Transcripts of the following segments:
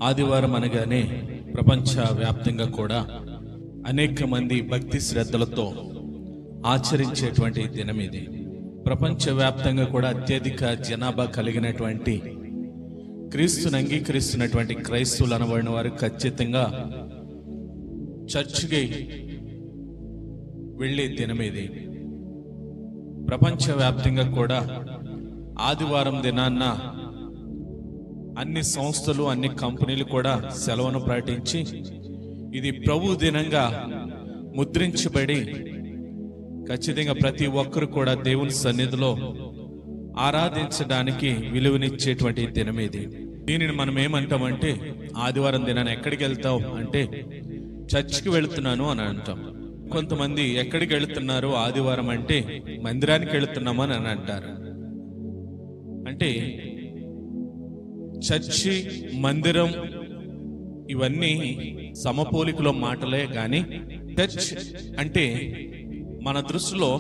ఆదివారం అనగానే ప్రపంచవ్యాప్తంగా కూడా అనేక మంది భక్తి శ్రద్ధలతో ఆచరించేటువంటి దినం ఇది. ప్రపంచవ్యాప్తంగా కూడా అత్యధిక జనాభా కలిగినటువంటి క్రీస్తుని అంగీకరిస్తున్నటువంటి క్రైస్తవులు అనబడిన వారు ఖచ్చితంగా చర్చికి వెళ్ళే దినం ఇది. ప్రపంచవ్యాప్తంగా కూడా ఆదివారం దినాన్న అన్ని సంస్థలు అన్ని కంపెనీలు కూడా సెలవును ప్రకటించి ఇది ప్రభు దినంగా ముద్రించబడి ఖచ్చితంగా ప్రతి ఒక్కరు కూడా దేవుని సన్నిధిలో ఆరాధించడానికి విలువనిచ్చేటువంటి దినం ఇది. దీనిని మనం ఏమంటామంటే ఆదివారం దినాన్ని ఎక్కడికి వెళ్తావు అంటే చర్చికి వెళుతున్నాను అని అంటాం. కొంతమంది ఎక్కడికి వెళుతున్నారు ఆదివారం అంటే మందిరానికి వెళుతున్నామని అని అంటారు. అంటే చర్చి మందిరం ఇవన్నీ సమపోలికలో మాటలే కానీ చర్చ్ అంటే మన దృష్టిలో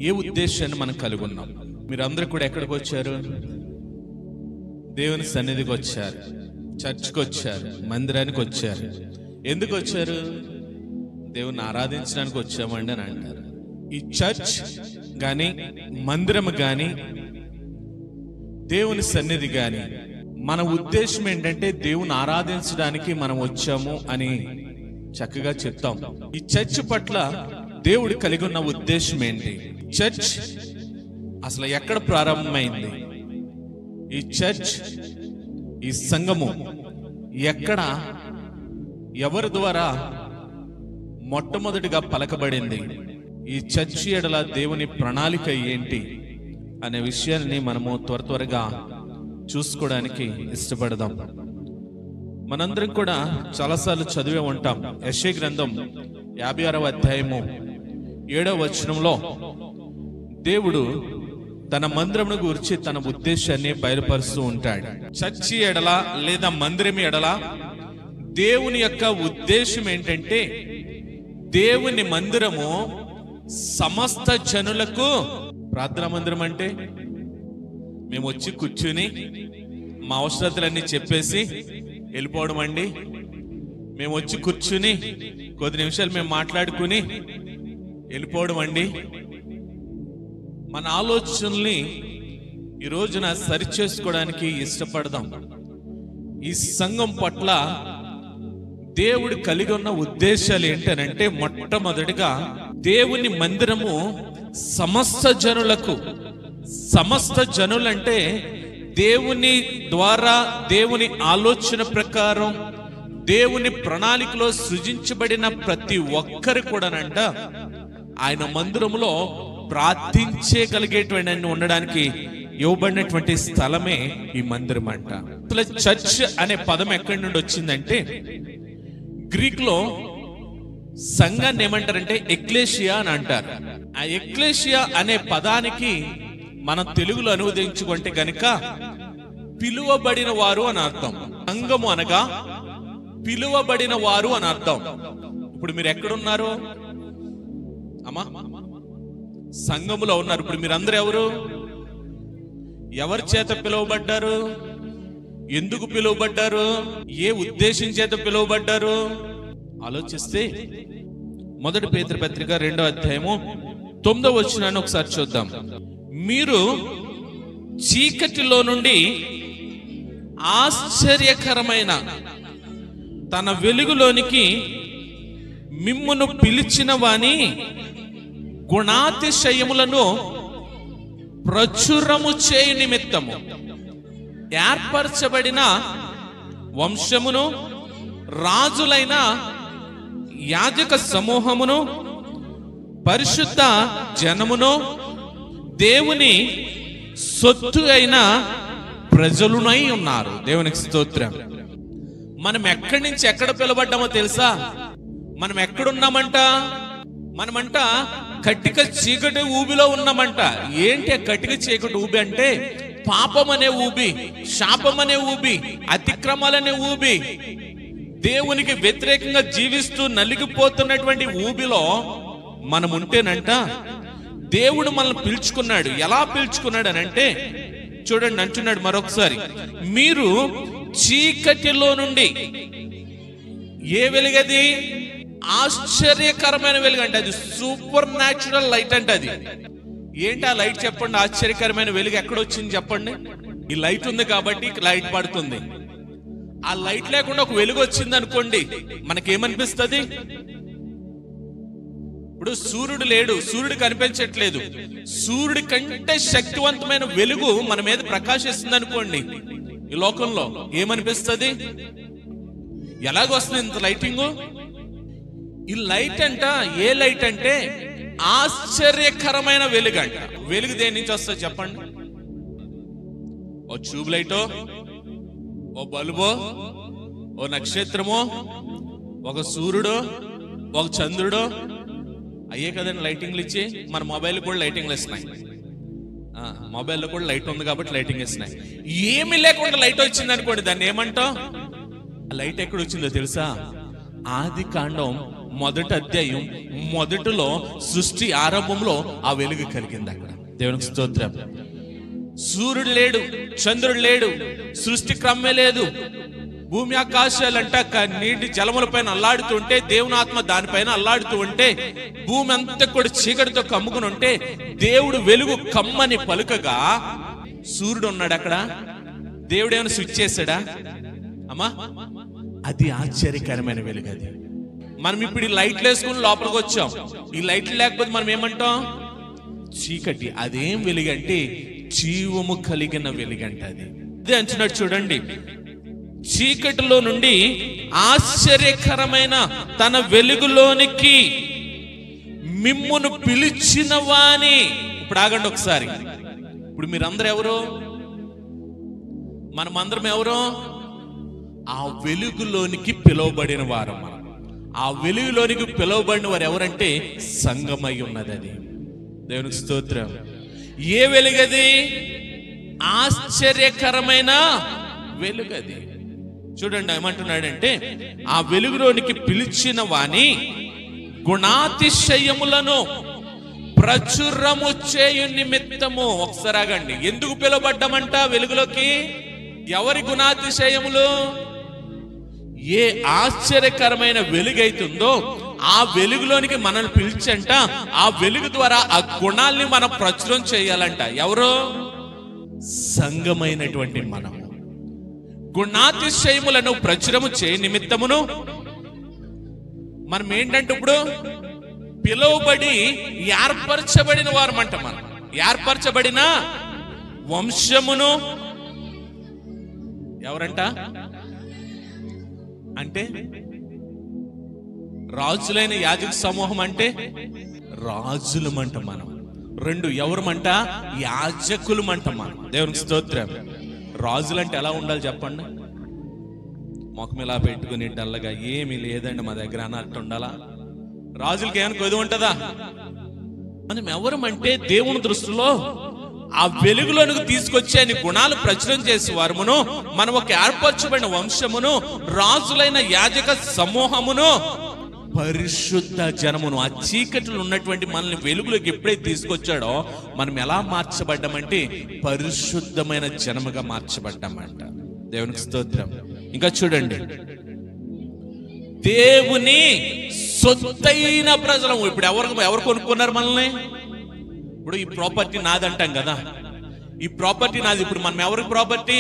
ఏ ఉద్దేశాన్ని మనం కలిగి ఉన్నాం. మీరందరూ కూడా ఎక్కడికి వచ్చారు? దేవుని సన్నిధికి వచ్చారు, చర్చ్కి వచ్చారు, మందిరానికి వచ్చారు. ఎందుకు వచ్చారు? దేవుని ఆరాధించడానికి వచ్చామండి అని అంటారు. ఈ చర్చ్ గాని మందిరం గాని దేవుని సన్నిధి గాని మన ఉద్దేశం ఏంటంటే దేవుని ఆరాధించడానికి మనం వచ్చాము అని చక్కగా చెప్తాం. ఈ చర్చ్ పట్ల దేవుడు కలిగి ఉన్న ఉద్దేశం ఏంటి? చర్చ్ అసలు ఎక్కడ ప్రారంభమైంది? ఈ చర్చ్ ఈ సంఘము ఎక్కడ ఎవరి ద్వారా మొట్టమొదటిగా పలకబడింది? ఈ చర్చి ఎడల దేవుని ప్రణాళిక ఏంటి అనే విషయాన్ని మనము త్వరగా చూసుకోవడానికి ఇష్టపడదాం. మనందరం కూడా చాలాసార్లు చదివే ఉంటాం. యెషయా గ్రంథం 56వ అధ్యాయము 7వ వచనంలో దేవుడు తన మందిరమును గురించి తన ఉద్దేశాన్ని బయలుపరుస్తూ ఉంటాడు. చర్చి ఎడల లేదా మందిరం ఎడల దేవుని యొక్క ఉద్దేశం ఏంటంటే దేవుని మందిరము సమస్త జనులకు. ప్రార్థనా మందిరం అంటే మేము వచ్చి కూర్చుని మా అవసరతలన్నీ చెప్పేసి వెళ్ళిపోవడం అండి. మేము వచ్చి కూర్చుని కొద్ది నిమిషాలు మేము మాట్లాడుకుని వెళ్ళిపోవడం అండి. మన ఆలోచనల్ని ఈ రోజున సరిచేసుకోవడానికి ఇష్టపడదాం. ఈ సంఘం పట్ల దేవుడు కలిగి ఉన్న ఉద్దేశాలు ఏంటనంటే మొట్టమొదటిగా దేవుని మందిరము సమస్త జనులకు. సమస్త జనులంటే దేవుని ద్వారా దేవుని ఆలోచన ప్రకారం దేవుని ప్రణాళికలో సృజించబడిన ప్రతి ఒక్కరు కూడానంట ఆయన మందిరములో ప్రార్థించగలిగేటువంటి ఉండడానికి ఇవ్వబడినటువంటి స్థలమే ఈ మందిరం అంట. అసలు చర్చ్ అనే పదం ఎక్కడి నుండి వచ్చిందంటే గ్రీక్ లో సంఘాన్ని ఏమంటారంటే ఎక్లేషియా అని అంటారు. ఆ ఎక్లేషియా అనే పదానికి మనం తెలుగులో అనువదించుకుంటే గనుక పిలువబడిన వారు అని అర్థం. సంఘము అనగా పిలువబడిన వారు అని అర్థం. ఇప్పుడు మీరు ఎక్కడున్నారు అమ్మా? సంఘములో ఉన్నారు. ఇప్పుడు మీరందరూ ఎవరు? ఎవరి చేత పిలువబడ్డారు? ఎందుకు పిలువబడ్డారు? ఏ ఉద్దేశం చేత పిలువబడ్డారు? ఆలోచిస్తే 1 పేతురు పత్రిక 2వ అధ్యాయము 9వ వచనాన్ని ఒకసారి చూద్దాం. మీరు చీకటిలో నుండి ఆశ్చర్యకరమైన తన వెలుగులోనికి మిమ్మును పిలిచిన వాని గుణాతిశయములను ప్రచురము చేయు నిమిత్తము ఏర్పరచబడిన వంశమును రాజులైన యాజక సమూహమును పరిశుద్ధ జనమును దేవుని సొత్తు అయిన ప్రజలునై ఉన్నారు. దేవునికి స్తోత్రం. మనం ఎక్కడి నుంచి ఎక్కడ పిలవడ్డామో తెలుసా? మనం ఎక్కడున్నామంట? మనమంట కట్టిక చీకటి ఊబిలో ఉన్నామంట. ఏంటి కట్టిక చీకటి ఊబి అంటే? పాపం అనే ఊబి, శాపం అనే ఊబి, అతిక్రమాలనే ఊబి, దేవునికి వ్యతిరేకంగా జీవిస్తూ నలిగిపోతున్నటువంటి ఊబిలో మనం ఉంటేనంట దేవుడు మనల్ని పిలుచుకున్నాడు. ఎలా పిలుచుకున్నాడు అని అంటే చూడండి, అంటున్నాడు మరొకసారి, మీరు చీకటిలో నుండి ఏ వెలుగది? ఆశ్చర్యకరమైన వెలుగు అంటే అది సూపర్ న్యాచురల్ లైట్ అంటే అది ఏంటి? ఆ లైట్ చెప్పండి. ఆశ్చర్యకరమైన వెలుగు ఎక్కడొచ్చింది చెప్పండి. ఈ లైట్ ఉంది కాబట్టి లైట్ పడుతుంది. ఆ లైట్ లేకుండా ఒక వెలుగు వచ్చింది అనుకోండి, మనకేమనిపిస్తుంది? ఇప్పుడు సూర్యుడు లేడు, సూర్యుడు కనిపించట్లేదు, సూర్యుడి కంటే శక్తివంతమైన వెలుగు మన మీద ప్రకాశిస్తుంది అనుకోండి, ఈ లోకంలో ఏమనిపిస్తుంది? ఎలాగొస్తుంది ఇంత లైటింగ్? ఈ లైట్ అంట ఏ లైట్ అంటే ఆశ్చర్యకరమైన వెలుగు అంట. వెలుగు దేని నుంచి వస్తుంది చెప్పండి? ఓ ట్యూబ్ లైటో, ఓ బల్బో, ఓ నక్షత్రమో, ఒక సూర్యుడో, ఒక చంద్రుడో అయ్యే కదండి లైటింగ్లు ఇచ్చి. మన మొబైల్ కూడా లైటింగ్లు ఇస్తున్నాయి. మొబైల్లో కూడా లైట్ ఉంది కాబట్టి లైటింగ్ ఇస్తున్నాయి. ఏమి లేకుండా లైట్ వచ్చింది అనుకోండి, దాన్ని ఏమంటాం? ఆ లైట్ ఎక్కడ వచ్చిందో తెలుసా? ఆది కాండం 1వ అధ్యాయం మొదటిలో సృష్టి ఆరంభంలో ఆ వెలుగు కలిగింది అక్కడ. దేవునికి స్తోత్రం. సూర్యుడు లేడు, చంద్రుడు లేడు, సృష్టి క్రమే లేదు. భూమి ఆకాశాలంట నీటి జలముల పైన అల్లాడుతుంటే, దేవుని ఆత్మ దానిపైన అల్లాడుతూ ఉంటే, భూమి అంతా కూడా చీకటితో కమ్ముకుని ఉంటే, దేవుడు వెలుగు కమ్మని పలుకగా సూర్యుడు ఉన్నాడు అక్కడ. దేవుడు ఏమైనా స్విచ్ చేశాడా అమ్మా? అది ఆశ్చర్యకరమైన వెలుగు. అది మనం ఇప్పుడు ఈ లైట్లు వేసుకుని లోపలికి వచ్చాం. ఈ లైట్లు లేకపోతే మనం ఏమంటాం? చీకటి. అదేం వెలుగంటే జీవము కలిగిన వెలుగంట. అది అదే అంటున్నాడు చూడండి. చీకటిలో నుండి ఆశ్చర్యకరమైన తన వెలుగులోనికి మిమ్మును పిలిచిన వాని. ఇప్పుడు ఆగండి ఒకసారి. ఇప్పుడు మీరందరూ ఎవరు? మనమందరం ఎవరు? ఆ వెలుగులోనికి పిలువబడిన వారు. ఆ వెలుగులోనికి పిలువబడిన వారు ఎవరంటే సంఘమై ఉన్నది. అది దేవునికి స్తోత్రం. ఏ వెలుగది? ఆశ్చర్యకరమైన వెలుగది. చూడండి ఏమంటున్నాడంటే, ఆ వెలుగులోనికి పిలిచిన వాని గుణాతిశయములను ప్రచురము చేయు నిమిత్తము. ఒకసారి ఆగండి. ఎందుకు పిలువబడ్డామంట వెలుగులోకి? ఎవరి గుణాతిశయములు? ఏ ఆశ్చర్యకరమైన వెలుగైతుందో ఆ వెలుగులోనికి మనల్ని పిలిచంట. ఆ వెలుగు ద్వారా ఆ గుణాల్ని మనం ప్రచురం చేయాలంట. ఎవరు? సంఘమైనటువంటి మనం. గుణాతిశయములను ప్రచురము చేయ నిమిత్తమును మనం ఏంటంటే ఇప్పుడు పిలువబడి ఏర్పరచబడిన వారమంట. మనం ఏర్పరచబడిన వంశమును. ఎవరంట అంటే రాజులైన యాజక సమూహం అంటే రాజులమంట మనం. 2 ఎవరమంట? యాజకులమంట మనం. దేవునికి స్తోత్రం. రాజులంటే ఎలా ఉండాలి చెప్పండి? మొఖం ఇలా పెట్టుకుని డల్లగా ఏమీ లేదండి మా దగ్గర అన్నట్టు ఉండాలా? రాజులకి ఏమైనా కొద్ది ఉంటుందా? మనం ఎవరమంటే దేవుని దృష్టిలో ఆ వెలుగులోనికి తీసుకొచ్చి ఆయన గుణాలు ప్రచురం చేసే వారమును, మనం ఒక ఏర్పరచబడిన వంశమును, రాజులైన యాజక సమూహమును, పరిశుద్ధ జనమును. ఆ చీకటిలో ఉన్నటువంటి మనల్ని వెలుగులోకి ఎప్పుడైతే తీసుకొచ్చాడో మనం ఎలా మార్చబడ్డామంటే పరిశుద్ధమైన జనముగా మార్చబడ్డామంట. దేవునికి స్తోత్రం. ఇంకా చూడండి, దేవుని సొత్తైన ప్రజలము. ఇప్పుడు ఎవరు కొనుక్కున్నారు మనల్ని? ఇప్పుడు ఈ ప్రాపర్టీ నాదంటాం కదా, ఈ ప్రాపర్టీ నాది. ఇప్పుడు మనం ఎవరికి ప్రాపర్టీ?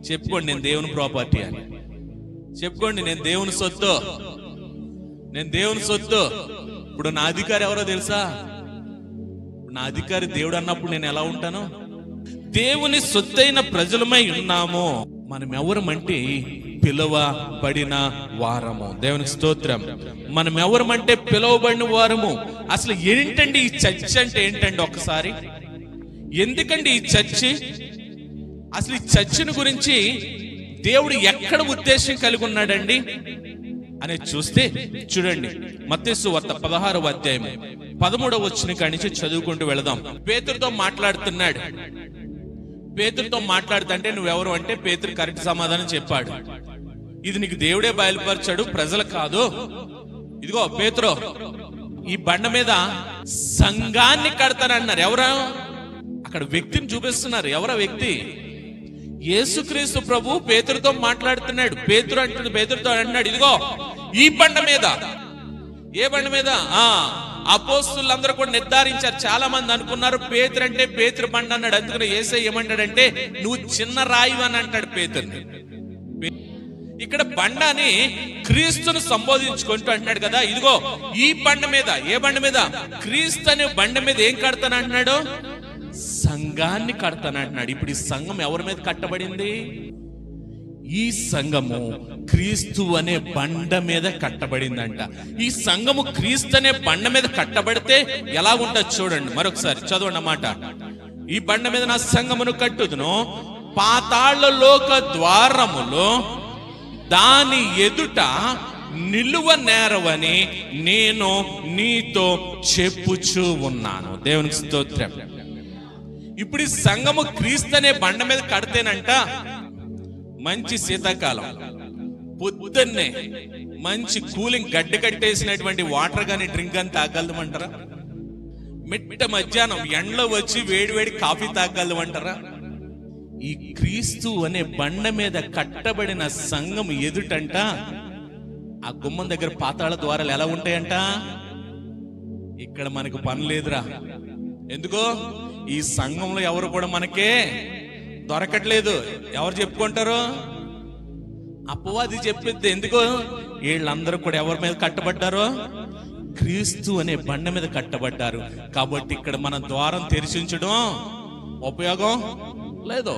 చెప్పుకోండి, నేను దేవుని ప్రాపర్టీ అని చెప్పుకోండి. నేను దేవుని సొత్తు, నేను దేవుని సొత్తు. ఇప్పుడు నా అధికారి ఎవరో తెలుసా? నా అధికారి దేవుడు అన్నప్పుడు నేను ఎలా ఉంటాను? దేవుని సొత్తైన ప్రజలమై ఉన్నాము. మనం ఎవరమంటే పిలువబడిన వారము. దేవునికి స్తోత్రం. మనం ఎవరమంటే పిలువబడిన వారము. అసలు ఏంటండి ఈ చర్చ్ అంటే ఏంటండి? ఒకసారి ఎందుకండి ఈ చర్చి? అసలు ఈ చర్చిని గురించి దేవుడు ఎక్కడ ఉద్దేశం కలిగి ఉన్నాడండి అనేది చూస్తే చూడండి, మత్తయి సువార్త 16వ అధ్యాయం 13వ వచనం కాడి నుంచి చదువుకుంటూ వెళదాం. పేతురుతో మాట్లాడుతున్నాడు. పేతురుతో మాట్లాడుతుంటే నువ్వెవరు అంటే పేతురు కరెక్ట్ సమాధానం చెప్పాడు. ఇది నీకు దేవుడే బయలుపరిచాడు, ప్రజలు కాదు. ఇదిగో పేతురు, ఈ బండ మీద సంఘాన్ని కడతానన్నారు. ఎవరా? అక్కడ వ్యక్తిని చూపిస్తున్నారు. ఎవరా వ్యక్తి? యేసుక్రీస్తు ప్రభు పేతురుతో మాట్లాడుతున్నాడు. పేతురుతో అంటున్నాడు, ఇదిగో ఈ బండ మీద. ఏ బండ మీద? అపోస్తులందరూ కూడా నిర్ధారించారు. చాలా మంది అనుకున్నారు పేతురు అంటే పేతురు బండ అన్నాడు. అందుకని యేసయ్య ఏమంటాడంటే నువ్వు చిన్న రాయి అని అంటాడు పేతురుని. ఇక్కడ బండ అని క్రీస్తును సంబోధించుకుంటూ అంటున్నాడు కదా, ఇదిగో ఈ బండ మీద. ఏ బండ మీద? క్రీస్తు అనే బండ మీద ఏం కడతాను అంటున్నాడు? సంఘాన్ని కడతాను అంటున్నాడు. ఇప్పుడు ఈ సంఘం ఎవరి మీద కట్టబడింది? ఈ సంఘము క్రీస్తు అనే బండ మీద కట్టబడిందంట. ఈ సంఘము క్రీస్తు అనే బండ మీద కట్టబడితే ఎలా ఉంటుంది చూడండి. మరొకసారి చదవండి అన్నమాట. ఈ బండ మీద నా సంఘమును కట్టుదును, పాతాళ లోక ద్వారములో దాని ఎదుట నిలువ నేరవని నేను నీతో చెప్పుచూ ఉన్నాను. దేవునికి స్తోత్రం. ఇప్పుడు ఈ సంఘము క్రీస్తు అనే బండ మీద కడితేనంట మంచి శీతాకాలం పొద్దున్నే మంచి కూలింగ్ గడ్డి కట్టేసినటువంటి వాటర్ గాని డ్రింక్ అని తాగలమంటారా? మిట్ట మధ్యాహ్నం ఎండలో వచ్చి వేడివేడి కాఫీ తాగలమంటారా? ఈ క్రీస్తు అనే బండ మీద కట్టబడిన సంఘం ఎదుటంట ఆ గుమ్మం దగ్గర పాతాళ ద్వారాలు ఎలా ఉంటాయంట? ఇక్కడ మనకు పని లేదురా. ఎందుకో ఈ సంఘంలో ఎవరు కూడా మనకే దొరకట్లేదు. ఎవరు చెప్పుకుంటారు? అపవాది చెప్పిద్ది. ఎందుకు? వీళ్ళందరూ కూడా ఎవరి మీద కట్టబడ్డారు? క్రీస్తు అనే బండ మీద కట్టబడ్డారు. కాబట్టి ఇక్కడ మన ద్వారం తెరిచి ఉంచడం ఉపయోగం లేదు.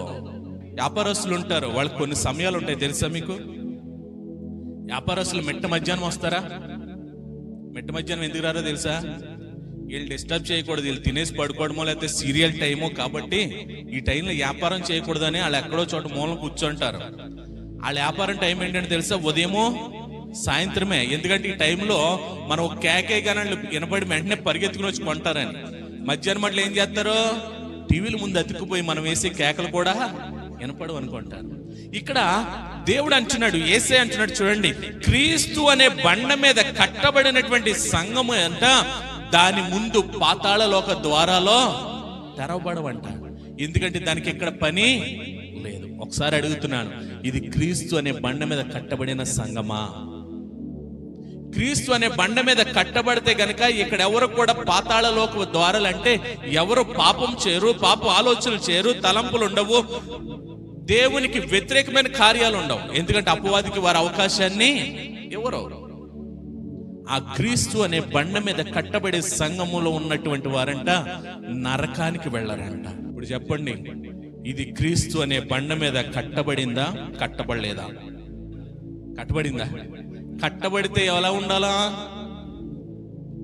వ్యాపారస్తులు ఉంటారు, వాళ్ళకి కొన్ని సమయాలు ఉంటాయి తెలుసా మీకు? వ్యాపారస్తులు మిట్ట మధ్యాహ్నం వస్తారా? మిట్ట మధ్యాహ్నం ఎందుకు రారో తెలుసా? వీళ్ళు డిస్టర్బ్ చేయకూడదు, వీళ్ళు తినేసి పడుకోవడమో లేకపోతే సీరియల్ టైమో, కాబట్టి ఈ టైంలో వ్యాపారం చేయకూడదని వాళ్ళు ఎక్కడో చోట మూలం కూర్చుంటారు. వాళ్ళ వ్యాపారం టైం ఏంటంటే తెలుసా? ఉదయమో సాయంత్రమే. ఎందుకంటే ఈ టైంలో మనం కేకే కానీ వినపడి వెంటనే పరిగెత్తుకుని వచ్చి కొంటారని. మధ్యాహ్నం మట్లు ఏం చేస్తారు? టీవీల ముందు అతుక్కుపోయి మనం వేసే కేకలు కూడా వినపడవు అనుకుంటారు. ఇక్కడ దేవుడు అంటున్నాడు, యేసే అంటున్నాడు చూడండి, క్రీస్తు అనే బండ మీద కట్టబడినటువంటి సంఘము అంట దాని ముందు పాతాళ లోక ద్వారాలో తెరవబడవంట. ఎందుకంటే దానికి ఇక్కడ పని లేదు. ఒకసారి అడుగుతున్నాను, ఇది క్రీస్తు అనే బండ మీద కట్టబడిన సంఘమా? క్రీస్తు అనే బండ మీద కట్టబడితే గనక ఇక్కడ ఎవరు కూడా పాతాళ లోక ద్వారాలు అంటే ఎవరు పాపం చేయరు, పాప ఆలోచనలు చేయరు, తలంపులు ఉండవు, దేవునికి వ్యతిరేకమైన కార్యాలు ఉండవు. ఎందుకంటే అపవాదికి వారి అవకాశాన్ని ఎవరు? ఆ క్రీస్తు అనే బండ మీద కట్టబడే సంఘములో ఉన్నటువంటి వారంట నరకానికి వెళ్ళారంట. ఇప్పుడు చెప్పండి, ఇది క్రీస్తు అనే బండ మీద కట్టబడిందా? కట్టబడలేదా? కట్టబడిందా? కట్టబడితే ఎలా ఉండాలా?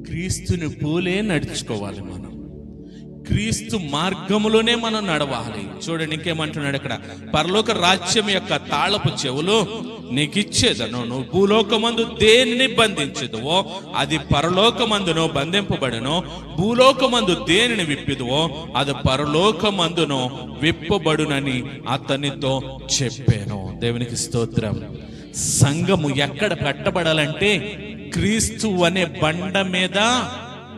క్రీస్తుని పోలే నడుచుకోవాలి. మనం క్రీస్తు మార్గములోనే మనం నడవాలి. చూడండి ఇంకేమంటున్నాడు అక్కడ, పరలోక రాజ్యం యొక్క తాళపు చెవులు నీకు ఇచ్చేదను, నువ్వు భూలోకమందు దేనిని బంధించదువో అది పరలోకమందునో బంధింపబడును, భూలోకమందు దేనిని విప్పిదువో అది పరలోకమందునో విప్పబడునని అతనితో చెప్పాను. దేవునికి స్తోత్రం. సంఘము ఎక్కడ కట్టబడాలంటే క్రీస్తు అనే బండ మీద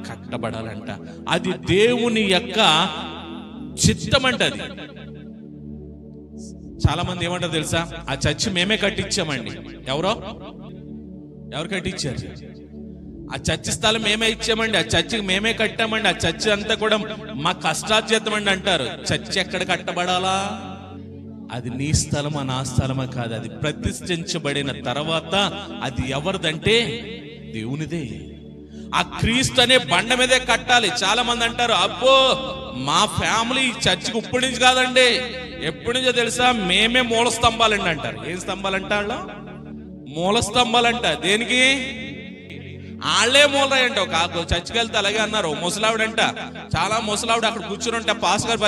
కట్టబడాలంట. అది దేవుని యొక్క చిత్తం అంట. అది చాలా మంది ఏమంటారు తెలుసా? ఆ చర్చి మేమే కట్టించామండి. ఎవరు కట్టించారు? ఆ చర్చి స్థలం మేమే ఇచ్చామండి, ఆ చర్చికి మేమే కట్టామండి, ఆ చర్చి అంతా కూడా మా కష్టార్జితం అండి అంటారు. చర్చి ఎక్కడ కట్టబడాలా? అది నీ స్థలమా నా స్థలమా కాదు. అది ప్రతిష్ఠించబడిన తర్వాత అది ఎవరిదంటే దేవునిదే. ఆ క్రీస్తు అనే బండ మీదే కట్టాలి. చాలా మంది అంటారు, అబ్బో మా ఫ్యామిలీ చర్చికి ఇప్పటి నుంచి కాదండి, ఎప్పటి నుంచో తెలుసా, మేమే మూల స్తంభాలండి అంటారు. ఏం స్తంభాలంట? వాళ్ళు మూల స్తంభాలంట. దేనికి? వాళ్ళే మూలరాయంట. ఒక చర్చికి వెళ్తే అలాగే అన్నారు. ముసలావిడంట, చాలా ముసలావిడ అక్కడ కూర్చుని ఉంటే పాస్ గారు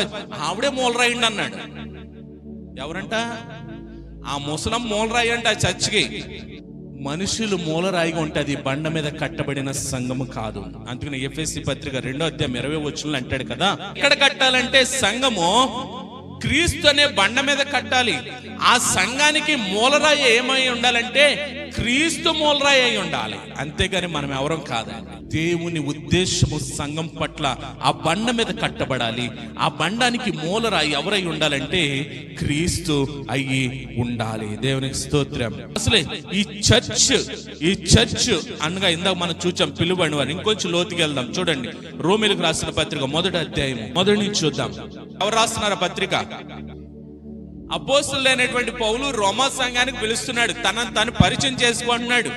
ఆవిడే మూలరాయండి అన్నాడు. ఎవరంట? ఆ ముసలం మూలరాయి అంట. ఆ చర్చికి మనుషులు మూలరాయిగా ఉంటే అది బండ మీద కట్టబడిన సంఘము కాదు. అందుకని ఎఫెసీ పత్రిక 2:20 అంటాడు కదా, ఇక్కడ కట్టాలంటే సంఘము క్రీస్తు అనే బండ మీద కట్టాలి. ఆ సంఘానికి మూలరాయి ఏమై ఉండాలంటే క్రీస్తు మూలరాయి అయి ఉండాలి, అంతేగాని మనం ఎవరం కాదండి. దేవుని ఉద్దేశము సంఘం పట్ల ఆ బండ మీద కట్టబడాలి. ఆ బండానికి మూలరాయి ఎవరై ఉండాలంటే క్రీస్తు అయ్యి ఉండాలి. దేవునికి స్తోత్రం. అసలే ఈ చర్చ్ అనగా ఇందాక మనం చూచాం పిలువబడిన వారు. ఇంకొంచెం లోతుకి వెళ్దాం. చూడండి, రోమీయులకు రాసిన పత్రిక 1వ అధ్యాయం 1 నుంచి చూద్దాం. ఎవరు రాస్తున్నారు పత్రిక? అపోస్తలుడైనటువంటి పౌలు రోమా సంఘానికి పిలుస్తున్నాడు. తనను తను పరిచయం చేసుకుంటున్నాడు.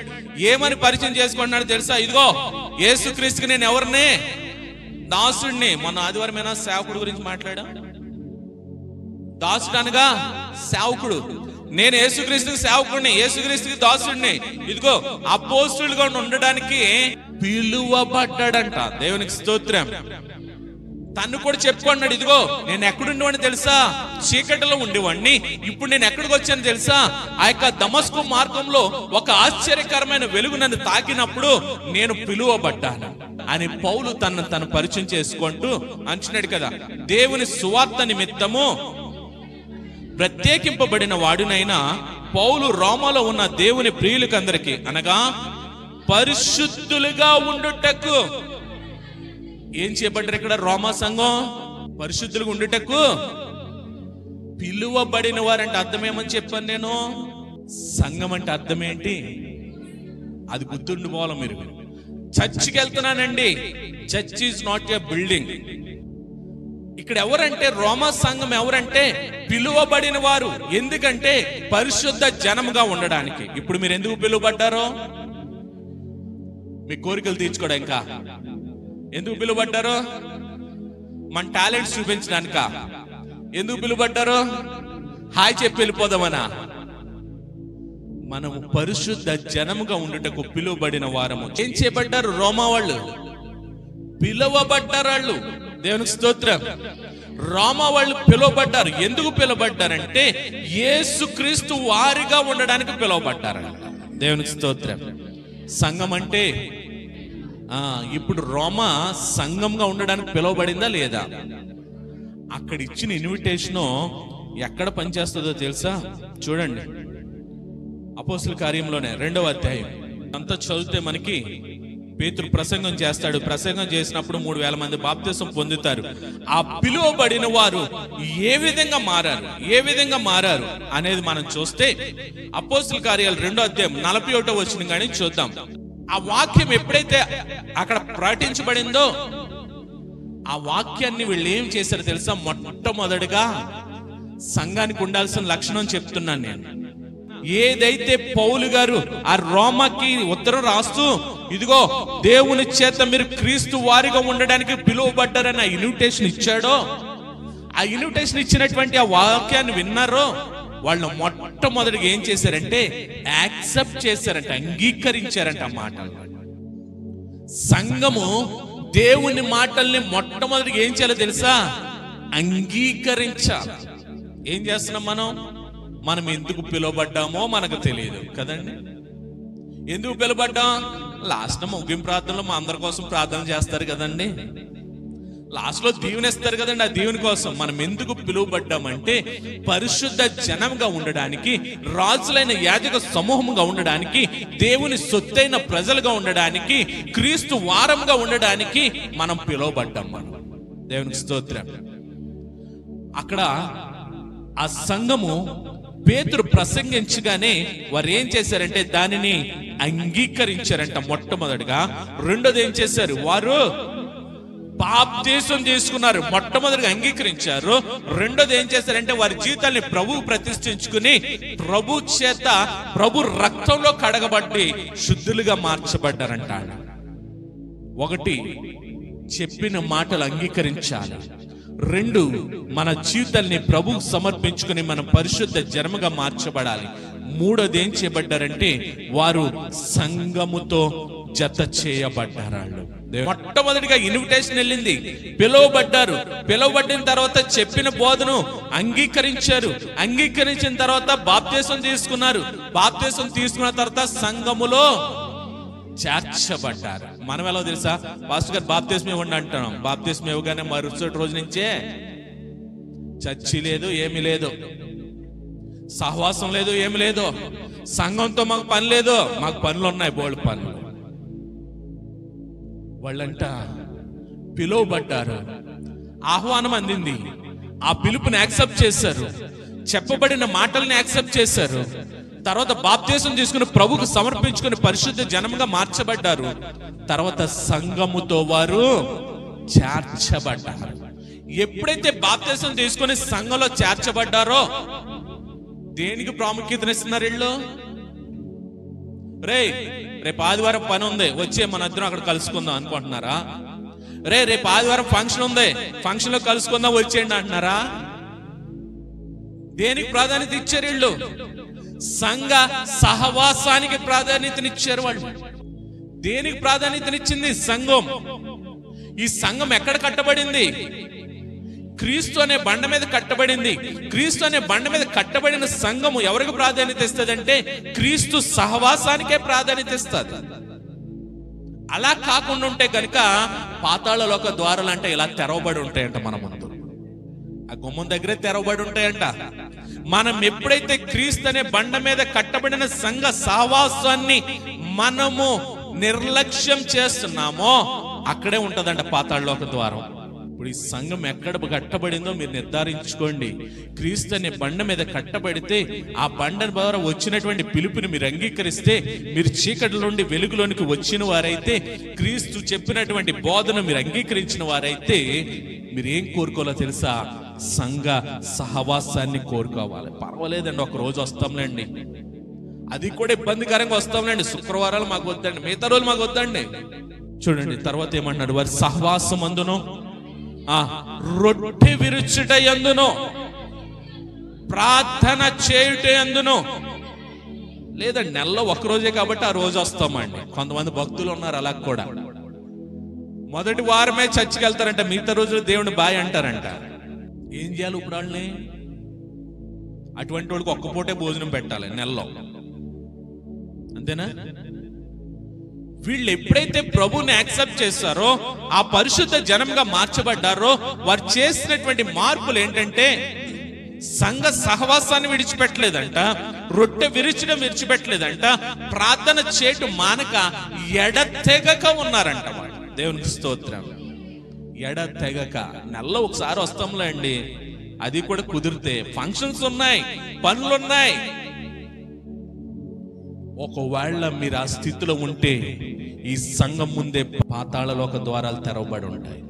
ఏమని పరిచయం చేసుకుంటున్నాడు తెలుసా? ఇదిగో యేసుక్రీస్తుకి నేను ఎవరిని? దాసుడిని. మొన్న ఆదివారమేనా సేవకుడు గురించి మాట్లాడా? దాసుడు అనగా సేవకుడు. నేను యేసుక్రీస్తుకి సేవకుడిని, యేసుక్రీస్తుకి దాసుడిని. ఇదిగో అపోస్తలుడుగా ఉండడానికి పిలువబడ్డాడంట. దేవునికి స్తోత్రం. తను కూడా చెప్పుకున్నాడు, ఇదిగో నేను ఎక్కడుండేవాడిని తెలుసా? చీకటిలో ఉండేవాడిని. ఇప్పుడు నేను ఎక్కడికి వచ్చాను తెలుసా? ఆ యొక్క దమస్కు మార్గంలో ఒక ఆశ్చర్యకరమైన వెలుగు నన్ను తాకినప్పుడు నేను పిలువబడ్డాను అని పౌలు తను పరిచయం చేసుకుంటూ అంటున్నాడు కదా. దేవుని సువార్త నిమిత్తము ప్రత్యేకింపబడిన వాడునైనా పౌలు రోమాలో ఉన్న దేవుని ప్రియులకందరికీ అనగా పరిశుద్ధులుగా ఉండుటకు. ఏం చేయబడ్డారు ఇక్కడ? రోమా సంఘం పరిశుద్ధులుగా ఉండుటకు పిలువబడిన వారంటే అర్థం ఏమని చెప్పాను నేను? సంఘం అంటే అర్థం ఏంటి? అది గుర్తుండిపోవాలి మీరు. చర్చికి వెళ్తున్నానండి. Church is not a building. ఇక్కడ ఎవరంటే రోమా సంఘం ఎవరంటే పిలువబడిన వారు. ఎందుకంటే పరిశుద్ధ జనముగా ఉండడానికి. ఇప్పుడు మీరు ఎందుకు పిలువబడ్డారో? మీ కోరికలు తీర్చుకోవడం. ఇంకా ఎందుకు పిలువబడ్డారో? మన టాలెంట్స్ చూపించడానిక? ఎందుకు పిలువబడ్డారో? హాయ్ చెప్పి వెళ్ళిపోదామనా? మనము పరిశుద్ధ జనముగా ఉండుటకు పిలువబడిన వారము. ఏం చేయబడ్డారు? రోమా వాళ్ళు పిలువబడ్డారు. వాళ్ళు దేవునికి స్తోత్రం. రోమా వాళ్ళు పిలువబడ్డారు. ఎందుకు పిలువబడ్డారంటే యేసుక్రీస్తు వారిగా ఉండడానికి పిలువబడ్డారంట. దేవునికి స్తోత్రం. సంఘం అంటే ఇప్పుడు రోమా సంఘంగా ఉండడానికి పిలువబడిందా లేదా? అక్కడ ఇచ్చిన ఇన్విటేషన్ ఎక్కడ పనిచేస్తుందో తెలుసా? చూడండి, అపోస్తల కార్యంలోనే 2వ అధ్యాయం అంతా చదివితే మనకి పేతురు ప్రసంగం చేస్తాడు. ప్రసంగం చేసినప్పుడు 3000 మంది బాప్తిసం పొందుతారు. ఆ పిలువబడిన వారు ఏ విధంగా మారారు అనేది మనం చూస్తే అపోస్తల కార్యాలు 2వ అధ్యాయం 41వ వచనం కానీ చూద్దాం. ఆ వాక్యం ఎప్పుడైతే అక్కడ ప్రకటించబడిందో ఆ వాక్యాన్ని వీళ్ళు ఏం చేశారో తెలుసా? మొట్టమొదటిగా సంఘానికి ఉండాల్సిన లక్షణం చెప్తున్నాను నేను. ఏదైతే పౌలు గారు ఆ రోమాకి ఉత్తరం రాస్తూ ఇదిగో దేవుని చేత మీరు క్రీస్తు వారిగా ఉండడానికి పిలువబడ్డారని ఆ ఇన్విటేషన్ ఇచ్చాడో, ఆ ఇన్విటేషన్ ఇచ్చినటువంటి ఆ వాక్యాన్ని విన్నారో వాళ్ళు మొట్టమొదటిగా ఏం చేశారంటే యాక్సెప్ట్ చేశారంట, అంగీకరించారంట ఆ మాటలు. సంఘము దేవుని మాటల్ని మొట్టమొదటిగా ఏం చేయాలో తెలుసా? అంగీకరించాలి. ఏం చేస్తున్నాం మనం ఎందుకు పిలువబడ్డామో మనకు తెలియదు కదండి. ఎందుకు పిలువబడ్డాం? లాస్ట్ ముగింపు ప్రార్థనలో మా అందరి కోసం ప్రార్థన చేస్తారు కదండి. లాస్ట్ లో దీవెనిస్తారు కదండి. ఆ దీవెని కోసం మనం ఎందుకు పిలువబడ్డామంటే పరిశుద్ధ జనంగా ఉండడానికి, రాజులైన యాజక సమూహంగా ఉండడానికి, దేవుని సొత్తైన ప్రజలుగా ఉండడానికి, క్రీస్తు వారంగా ఉండడానికి మనం పిలువబడ్డాం. మనం దేవునికి స్తోత్రం. అక్కడ ఆ సంఘము పేతురు ప్రసంగించగానే వారు ఏం చేశారంటే దానిని అంగీకరించారంట మొట్టమొదటిగా. రెండోది ఏం చేశారు? వారు బాప్తిసం తీసుకున్నారు. మొట్టమొదటిగా అంగీకరించారు. రెండోది ఏం చేశారంటే వారి జీవితాన్ని ప్రభువు ప్రతిష్ఠించుకుని ప్రభు చేత ప్రభు రక్తంలో కడగబడి శుద్ధులుగా మార్చబడ్డారంట. ఒకటి, చెప్పిన మాటలు అంగీకరించాలి. 2, మన జీవితాల్ని ప్రభువు సమర్పించుకుని మనం పరిశుద్ధ జనముగా మార్చబడాలి. 3వది ఏం చేయబడ్డారంటే వారు సంఘముతో జత చేయబడ్డారు. మొట్టమొదటిగా ఇన్విటేషన్ వెళ్ళింది, పిలువబడ్డారు. పిలువబడిన తర్వాత చెప్పిన బోధను అంగీకరించారు. అంగీకరించిన తర్వాత బాప్తిసం తీసుకున్నారు. బాప్తిసం తీసుకున్న తర్వాత సంఘములో చేర్చబడ్డారు. మనం ఎలా తెలుసా? పాస్టర్ గారు బాప్తిసం ఇవ్వండి అంటున్నాం. బాప్తిసం ఇవ్వగానే మరుసటి రోజు నుంచే చర్చి లేదు, ఏమీ లేదు. సహవాసం లేదు, ఏమి లేదు, సంఘంతో మాకు పని లేదు, మాకు పనులు ఉన్నాయి, బోల్డ్ పనులు. వాళ్ళంట పిలువబడ్డారు, ఆహ్వానం అందింది, ఆ పిలుపుని యాక్సెప్ట్ చేశారు, చెప్పబడిన మాటల్ని యాక్సెప్ట్ చేశారు. తర్వాత బాప్తిసం తీసుకుని ప్రభుకు సమర్పించుకుని పరిశుద్ధ జనముగా మార్చబడ్డారు. తర్వాత సంఘముతో వారు చేర్చబడ్డారు. ఎప్పుడైతే బాప్తిసం తీసుకుని సంఘంలో చేర్చబడ్డారో దేనికి ప్రాముఖ్యతనిస్తున్నారు వీళ్ళు? రేపు ఆదివారం పని ఉంది, వచ్చే మన ఇద్దరం అక్కడ కలుసుకుందాం అనుకుంటున్నారా? రేపు ఆదివారం ఫంక్షన్ ఉంది, ఫంక్షన్ లో కలుసుకుందాం వచ్చేయండి అంటున్నారా? దేనికి ప్రాధాన్యత ఇచ్చారు వీళ్ళు? సంఘ సహవాసానికి ప్రాధాన్యతనిచ్చారు వాళ్ళు. దేనికి ప్రాధాన్యతనిచ్చింది? సంఘం. ఈ సంఘం ఎక్కడ కట్టబడింది? క్రీస్తు అనే బండ మీద కట్టబడింది. క్రీస్తు అనే బండ మీద కట్టబడిన సంఘము ఎవరికి ప్రాధాన్యత ఇస్తుంది అంటే క్రీస్తు సహవాసానికే ప్రాధాన్యత ఇస్తుంది. అలా కాకుండా ఉంటే గనుక పాతాళ లోక ద్వారాలు అంటే ఇలా తెరవబడి ఉంటాయంట. మన ముందు ఆ గుమ్మం దగ్గరే తెరవబడి ఉంటాయంట. మనం ఎప్పుడైతే క్రీస్తు అనే బండ మీద కట్టబడిన సంఘ సహవాసాన్ని మనము నిర్లక్ష్యం చేస్తున్నామో అక్కడే ఉంటదంట పాతాళ లోక ద్వారం. ఇప్పుడు ఈ సంఘం ఎక్కడ కట్టబడిందో మీరు నిర్ధారించుకోండి. క్రీస్తు అనే బండ మీద కట్టబడితే ఆ బండ ద్వారా వచ్చినటువంటి పిలుపుని మీరు అంగీకరిస్తే, మీరు చీకటి నుండి వెలుగులోనికి వచ్చిన వారైతే, క్రీస్తు చెప్పినటువంటి బోధన మీరు అంగీకరించిన వారైతే మీరు ఏం కోరుకోవాలో తెలుసా? సంఘ సహవాసాన్ని కోరుకోవాలి. పర్వాలేదండి, ఒక రోజు వస్తాంలేండి, అది కూడా ఇబ్బందికరంగా వస్తాంలేండి, శుక్రవారాలు మాకు వద్దండి, మిగతా రోజులు మాకు వద్దండి. చూడండి తర్వాత ఏమన్నాడు? వారి సహవాసం అందును రొట్టె విరుచుట యందును ప్రార్థన చేయుట యందును. లేదండి, నెలలో ఒక్కరోజే కాబట్టి ఆ రోజు వస్తామండి. కొంతమంది భక్తులు ఉన్నారు అలా కూడా. మొదటి వారమే చర్చికి వెళ్తారంట, మిగతా రోజులు దేవుని బాయ్ అంటారంట. ఏం చేయాలి ఇప్పుడు వాళ్ళని? అటువంటి వాళ్ళకి ఒక్క పూటే భోజనం పెట్టాలి నెలలో, అంతేనా? వీళ్ళు ఎప్పుడైతే ప్రభుని యాక్సెప్ట్ చేస్తారో, ఆ పరిశుద్ధ జనంగా మార్చబడ్డారో, వారు చేసినటువంటి మార్పులు ఏంటంటే సంఘ సహవాసాన్ని విడిచిపెట్టలేదంట, రొట్టె విరిచడం విడిచిపెట్టలేదంట, ప్రార్థన చేయటం మానక ఎడతెగక ఉన్నారంట వాళ్ళు. దేవునికి స్తోత్రం. ఎడతెగక నెలలో ఒకసారి వస్తాంలే అండి, అది కూడా కుదిరితే. ఫంక్షన్స్ ఉన్నాయి, పనులున్నాయి. ఒకవేళ మీరు ఆ స్థితిలో ఉంటే ఈ సంఘం ముందే పాతాళలోక ద్వారాలు తెరవబడి ఉంటాయి.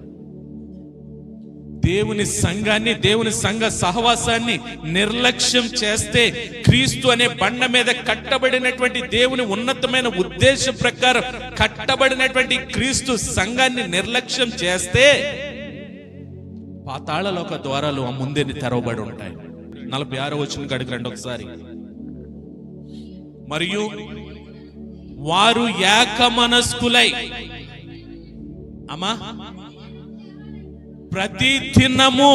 దేవుని సంఘాన్ని, దేవుని సంఘ సహవాసాన్ని నిర్లక్ష్యం చేస్తే, క్రీస్తు అనే బండ మీద కట్టబడినటువంటి దేవుని ఉన్నతమైన ఉద్దేశం ప్రకారం కట్టబడినటువంటి క్రీస్తు సంఘాన్ని నిర్లక్ష్యం చేస్తే పాతాళలోక ద్వారాలు ఆ ముందే తెరవబడి ఉంటాయి. 46వ వచనం కాడికి రండి ఒకసారి. మరియు వారు ఏక మనస్కులై, అమ్మా ప్రతి దినము,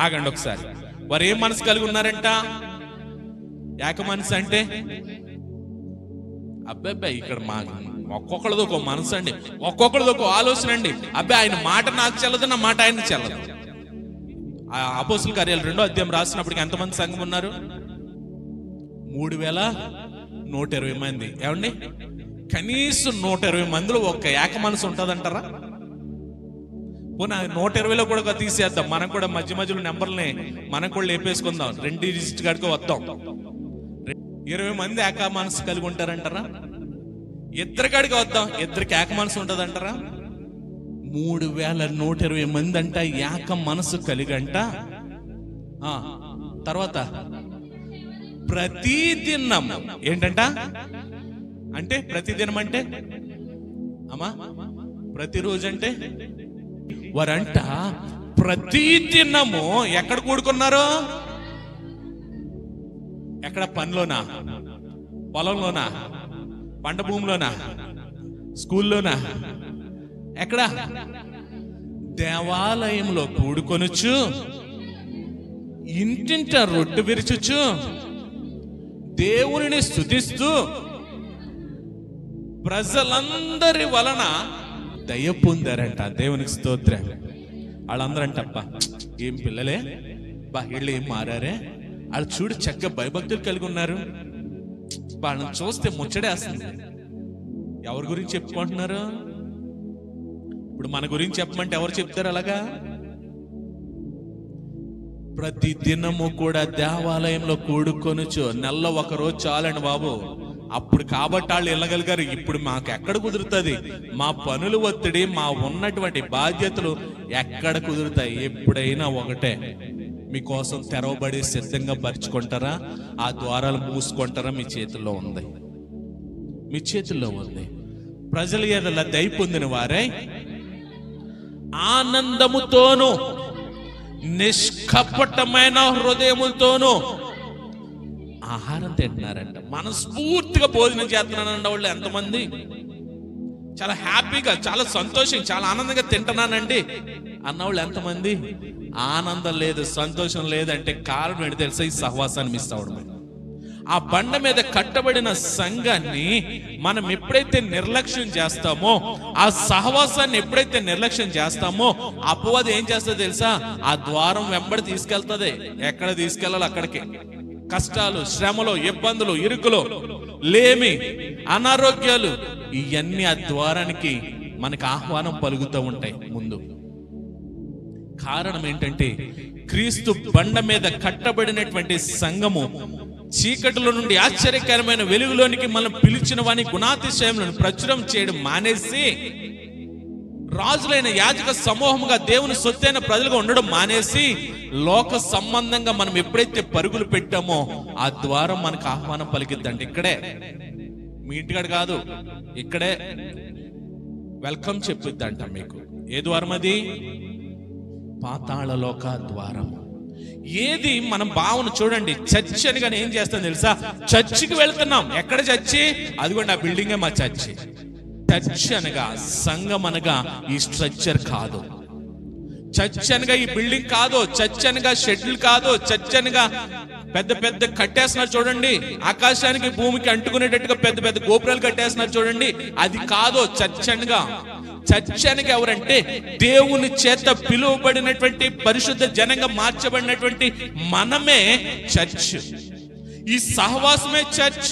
ఆగండి ఒకసారి, వారు ఏం మనసు కలిగి ఉన్నారంట? ఏక మనసు అంటే అబ్బాయి ఇక్కడ మా ఒక్కొక్కళ్ళది ఒక మనసు అండి, ఒక్కొక్కళ్ళది ఒక ఆలోచన అండి. అబ్బాయి ఆయన మాట నాకు చెల్లదు, నా మాట ఆయనకి చెల్లదు. అపోస్తుల కార్యాలు 2వ అధ్యాయం రాసినప్పటికి ఎంతమంది సంఘం ఉన్నారు? 3120 మంది. ఏమండి, కనీసం 120 మందిలో ఒక ఏక మనసు ఉంటుందంటారా? పోనా 120లో కూడా తీసేద్దాం, మనం కూడా మధ్య మధ్యలో నెంబర్ని మనం కూడా లేపేసుకుందాం, 2 డిజిట్ కాడికి వద్దాం. 20 మంది ఏక మనసు కలిగి ఉంటారంటారా? ఇద్దరి కాడికి వద్దాం, ఇద్దరికి ఏక మనసు ఉంటుందంటారా? 3120 మంది అంట ఏక మనసు కలిగంట. తర్వాత ప్రతిదినం ఏంటంట? అంటే ప్రతిదినం అంటే అమ్మా ప్రతిరోజు అంటే వారంట ప్రతిదినము ఎక్కడ కూడుకున్నారు? ఎక్కడ? పనిలోనా, పొలంలోనా, పంట భూమిలోనా, స్కూల్లోనా, ఎక్కడ? దేవాలయంలో కూడుకొనుచు, ఇంటింట రొట్టె విరుచుచు, దేవుని స్తుతిస్తూ, ప్రజలందరి వలన దయ పొందారంట. దేవునికి స్తోత్రం. వాళ్ళందరంట అబ్బా ఏం పిల్లలే, బా వీళ్ళు ఏం మారారే, వాళ్ళు చూడు చక్కగా భయభక్తులు కలిగి ఉన్నారు. వాళ్ళని చూస్తే ముచ్చడేస్తుంది. ఎవరి గురించి చెప్పుకుంటున్నారు? ఇప్పుడు మన గురించి చెప్పమంటే ఎవరు చెప్తారు అలాగా? ప్రతి దినము కూడా దేవాలయంలో కూడుకొనుచు నెలలో ఒక రోజు చాలండి బాబు. అప్పుడు కాబట్టి వాళ్ళు వెళ్ళగలిగారు. ఇప్పుడు మాకు ఎక్కడ కుదురుతుంది? మా పనులు ఒత్తిడి, మా ఉన్నటువంటి బాధ్యతలు ఎక్కడ కుదురుతాయి? ఎప్పుడైనా ఒకటే, మీకోసం తెరవబడి సిద్ధంగా పరుచుకుంటారా, ఆ ద్వారాలు మూసుకుంటారా? మీ చేతుల్లో ఉంది, మీ చేతుల్లో ఉంది. ప్రజల ఎడల దయ పొందిన వారే ఆనందముతోను నిష్కపటమైన హృదయముతోను ఆహారం తింటున్నారంట. మనస్ఫూర్తిగా భోజనం చేస్తున్నానండి వాళ్ళు ఎంతమంది. చాలా హ్యాపీగా, చాలా సంతోషం, చాలా ఆనందంగా తింటున్నానండి అన్నవాళ్ళు ఎంతమంది. ఆనందం లేదు, సంతోషం లేదంటే కారణం ఏంటి తెలుసా? ఈ సహవాసాన్ని మిస్ అవ్వడం. ఆ బండ మీద కట్టబడిన సంఘాన్ని మనం ఎప్పుడైతే నిర్లక్ష్యం చేస్తామో, ఆ సహవాసాన్ని ఎప్పుడైతే నిర్లక్ష్యం చేస్తామో, అపవాది ఏం చేస్తుందో తెలుసా? ఆ ద్వారం వెంబడి తీసుకెళ్తుంది. ఎక్కడ తీసుకెళ్ళాలో అక్కడికి. కష్టాలు, శ్రమలు, ఇబ్బందులు, ఇరుకులు, లేమి, అనారోగ్యాలు, ఇవన్నీ ఆ ద్వారానికి మనకు ఆహ్వానం పలుకుతూ ఉంటాయి ముందు. కారణం ఏంటంటే క్రీస్తు బండ మీద కట్టబడినటువంటి సంఘము చీకటిలో నుండి ఆశ్చర్యకరమైన వెలుగులోనికి మనం పిలిచిన వాని గుణాతిశయములను ప్రచురం చేయడం మానేసి, రాజులైన యాజక సమూహముగా దేవుని సొత్తైన ప్రజలుగా ఉండడం మానేసి, లోక సంబంధంగా మనం ఎప్పుడైతే పరుగులు పెట్టామో ఆ ద్వారం మనకు ఆహ్వానం పలికిద్దండి. ఇక్కడే, మీ ఇంటికాడ కాదు, ఇక్కడే వెల్కమ్ చెప్పిద్దంట మీకు. ఏ ద్వారం అది? పాతాళలోక ద్వారం. ఏది మనం భావన చూడండి. చర్చ్ అని కానీ ఏం చేస్తాం తెలుసా? చర్చికి వెళ్తున్నాం. ఎక్కడ చర్చి? అదిగోండి ఆ బిల్డింగే మా చర్చి. చర్చ్ అనగా, సంఘం అనగా ఈ స్ట్రక్చర్ కాదు. చర్చ్ అనగా ఈ బిల్డింగ్ కాదు. చర్చ్ అనగా షెడ్యూల్ కాదు. చర్చ్ అనగా పెద్ద పెద్ద కట్టేస్తున్నారు చూడండి, ఆకాశానికి భూమికి అంటుకునేటట్టుగా పెద్ద పెద్ద గోపురాలు కట్టేస్తున్నారు చూడండి, అది కాదు చర్చ్ అనగా. చర్చ్ అనగా ఎవరంటే దేవుని చేత పిలువబడినటువంటి పరిశుద్ధ జనంగా మార్చబడినటువంటి మనమే చర్చ్. ఈ సహవాసమే చర్చ్.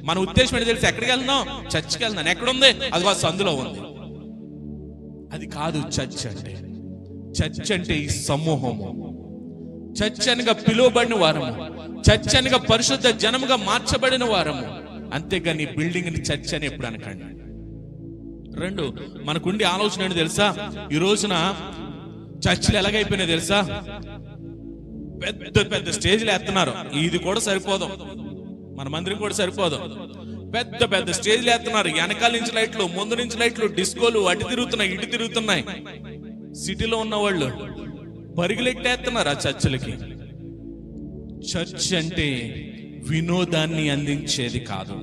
మన ఉద్దేశం ఏంటి తెలుసు? ఎక్కడికి వెళ్తున్నాం? చర్చ్కి వెళ్తున్నాను. ఎక్కడుంది? అది సందులో ఉంది. అది కాదు చర్చ్ అంటే. చర్చ్ అంటే ఈ సమూహము. చర్చ్ అనగా పిలువబడిన వారము. చర్చ్ అనగా పరిశుద్ధ జనముగా మార్చబడిన వారము. అంతేగాని బిల్డింగ్ ని చర్చ్ అని ఎప్పుడు అనకండి. రెండు, మనకుండి ఆలోచన ఏంటి తెలుసా? ఈ రోజున చర్చిలు ఎలాగైపోయినాయి తెలుసా? పెద్ద పెద్ద స్టేజ్లు ఎత్తున్నారు. ఇది కూడా సరిపోదు, మన మందిరం కూడా సరిపోదు. పెద్ద పెద్ద స్టేజ్లు ఎత్తున్నారు. వెనకాల నుంచి లైట్లు, ముందు నుంచి లైట్లు, డిస్కోలు అటు తిరుగుతున్నాయి, ఇటు తిరుగుతున్నాయి. సిటీలో ఉన్న వాళ్ళు పరిగెలెట్టేస్తున్నారు ఆ చర్చిలకి. చర్చ్ అంటే వినోదాన్ని అందించేది కాదు.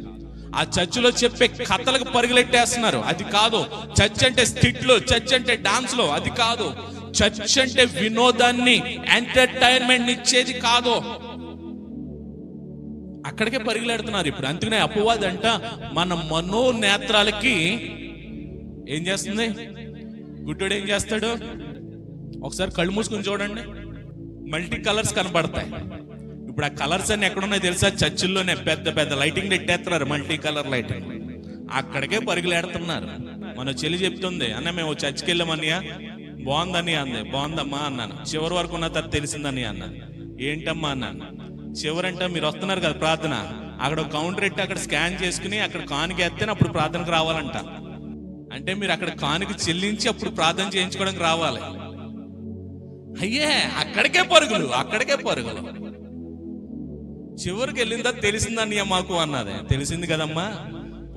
ఆ చర్చిలో చెప్పే కథలకు పరిగెలెట్టేస్తున్నారు, అది కాదు. చర్చ్ అంటే స్కిట్లు, చర్చ్ అంటే డాన్స్లో, అది కాదు. చర్చ్ అంటే వినోదాన్ని, ఎంటర్టైన్మెంట్ ఇచ్చేది కాదు. అక్కడికే పరిగెలెడుతున్నారు ఇప్పుడు. అందుకనే అపవాది అంట మన మనోనేత్రాలకి ఏం చేస్తుంది? గుడ్డోడు ఏం చేస్తాడు? ఒకసారి కళ్ళు మూసుకుని చూడండి, మల్టీ కలర్స్ కనబడతాయి. ఇప్పుడు ఆ కలర్స్ అన్ని ఎక్కడున్నాయి తెలుసా? చర్చిల్లోనే పెద్ద పెద్ద లైటింగ్ పెట్టేస్తున్నారు, మల్టీ కలర్ లైటింగ్. అక్కడికే పరుగులేడుతున్నారు. మన చెల్లి చెప్తుంది, అన్న మేము చర్చికి వెళ్ళామన్నయ్య, బాగుందని అంది. బాగుందమ్మా అన్నాను. చివరి వరకు ఉన్న తర్వాత తెలిసిందని అన్నాను. ఏంటమ్మా అన్నాను. చివరంట మీరు వస్తున్నారు కదా ప్రార్థన, అక్కడ కౌంటర్ ఎట్టి అక్కడ స్కాన్ చేసుకుని అక్కడ కానుక ఎత్తేనే అప్పుడు ప్రార్థనకు రావాలంట. అంటే మీరు అక్కడ కానుక చెల్లించి అప్పుడు ప్రార్థన చేయించుకోవడానికి రావాలి. అయ్యే అక్కడికే పరుగులు, అక్కడికే పరుగులు. చివరికి వెళ్ళిందా తెలిసిందన్నయ్య మాకు అన్నదే. తెలిసింది కదమ్మా,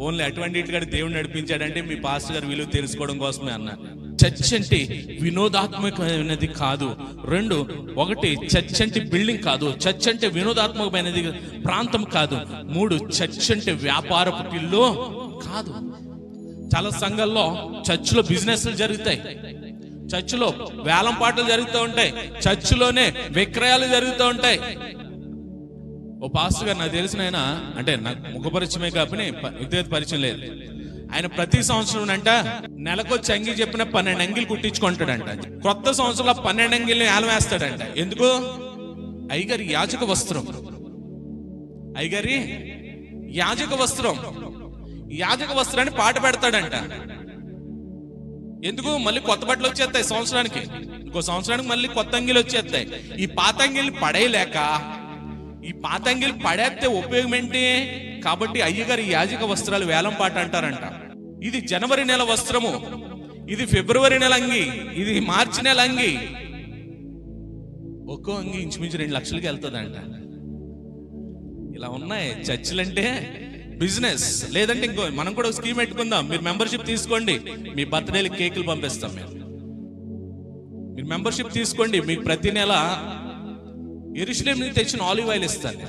ఓన్లీ అటువంటి ఇటుకడి దేవుడు నడిపించాడంటే మీ పాస్టర్ గారు విలువ తెలుసుకోవడం కోసమే అన్నా. చర్చ్ అంటే వినోదాత్మకమైనది కాదు. రెండు, ఒకటి చర్చ్ అంటే బిల్డింగ్ కాదు. చర్చ్ అంటే వినోదాత్మకమైనది ప్రాంతం కాదు. మూడు, చర్చ్ అంటే వ్యాపారపు ఇల్లు కాదు. చాలా సంఘాల్లో చర్చిలో బిజినెస్లు జరుగుతాయి, చర్చిలో వేలం పాటలు జరుగుతూ ఉంటాయి, చర్చిలోనే విక్రయాలు జరుగుతూ ఉంటాయి. ఓ పాస్టర్ గారు నాకు తెలిసిన ఆయన, అంటే నాకు ముఖపరిచయమే కాబట్టి వ్యక్తిగత పరిచయం లేదు. ఆయన ప్రతి సంవత్సరం అంట నెలకొచ్చి అంగి చెప్పిన 12 అంగిలు కుట్టించుకుంటాడంట. కొత్త సంవత్సరంలో 12 అంగిల్ని ఏలం వేస్తాడంట. ఎందుకు? అయ్యగారి యాజక వస్త్రం, అయ్యగారి యాజక వస్త్రం, యాజక వస్త్రాన్ని పాట పెడతాడంట. ఎందుకు? మళ్ళీ కొత్త బట్టలు వచ్చేస్తాయి సంవత్సరానికి, ఇంకో సంవత్సరానికి మళ్ళీ కొత్త అంగిలు వచ్చేస్తాయి. ఈ పాత అంగిల్ని పడేయలేక, ఈ పాత అంగిలు పడేస్తే ఉపయోగం ఏంటి? కాబట్టి అయ్యగారి యాజక వస్త్రాలు వేలం పాట అంటారంట. ఇది జనవరి నెల వస్త్రము, ఇది ఫిబ్రవరి నెల అంగి, ఇది మార్చి నెల అంగి. ఒక్కో అంగి ఇంచుమించు 2 లక్షలకి వెళ్తుందంట. ఇలా ఉన్నాయి చర్చిలంటే బిజినెస్. లేదంటే ఇంకో మనం కూడా స్కీమ్ పెట్టుకుందాం, మీరు మెంబర్షిప్ తీసుకోండి, మీ బర్త్డేకి కేకులు పంపిస్తాం. మీరు మెంబర్షిప్ తీసుకోండి, మీకు ప్రతి నెల యెరూషలేము నుంచి తెచ్చిన ఆలివ్ ఆయిల్ ఇస్తాను.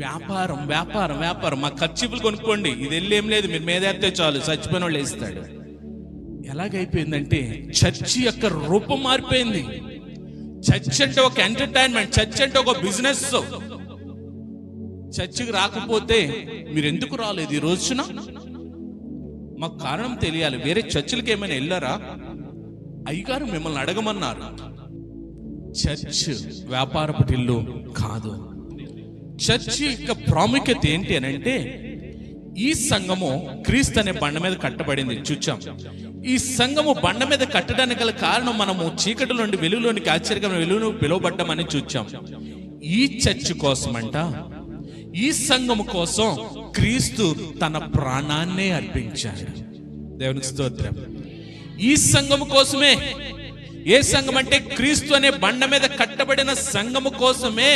వ్యాపారం వ్యాపారం వ్యాపారం. మా ఖర్చులు కొనుక్కోండి, ఇది వెళ్ళి ఏం లేదు, మీరు మీదేస్తే చాలు, చచ్చిపోయిన వాళ్ళు ఇస్తాడు. ఎలాగైపోయిందంటే చర్చి యొక్క రూపం మారిపోయింది. చర్చ్ అంటే ఒక ఎంటర్టైన్మెంట్, చర్చ్ అంటే ఒక బిజినెస్. చర్చికి రాకపోతే మీరు ఎందుకు రాలేదు ఈ రోజున? మాకు కారణం తెలియాలి. వేరే చర్చిలకి ఏమైనా వెళ్ళారా? అయ్యగారు మిమ్మల్ని అడగమన్నారు. చర్చ్ వ్యాపారపు ఇల్లు కాదు. చర్చి యొక్క ప్రాముఖ్యత ఏంటి అని అంటే, ఈ సంఘము క్రీస్తు అనే బండ మీద కట్టబడింది. చూచాం. ఈ సంఘము బండ మీద కట్టడానికి గల కారణం, మనము చీకటి నుండి వెలుగులోనికి, ఆశ్చర్యకరమైన వెలుగులోకి పిలువబడ్డామని చూచాం. ఈ చర్చ్ కోసమంట, ఈ సంఘము కోసం క్రీస్తు తన ప్రాణాన్నే అర్పించాడు. దేవునికి స్తోత్రం. ఈ సంఘము కోసమే. ఏ సంఘం అంటే క్రీస్తు అనే బండ మీద కట్టబడిన సంఘము కోసమే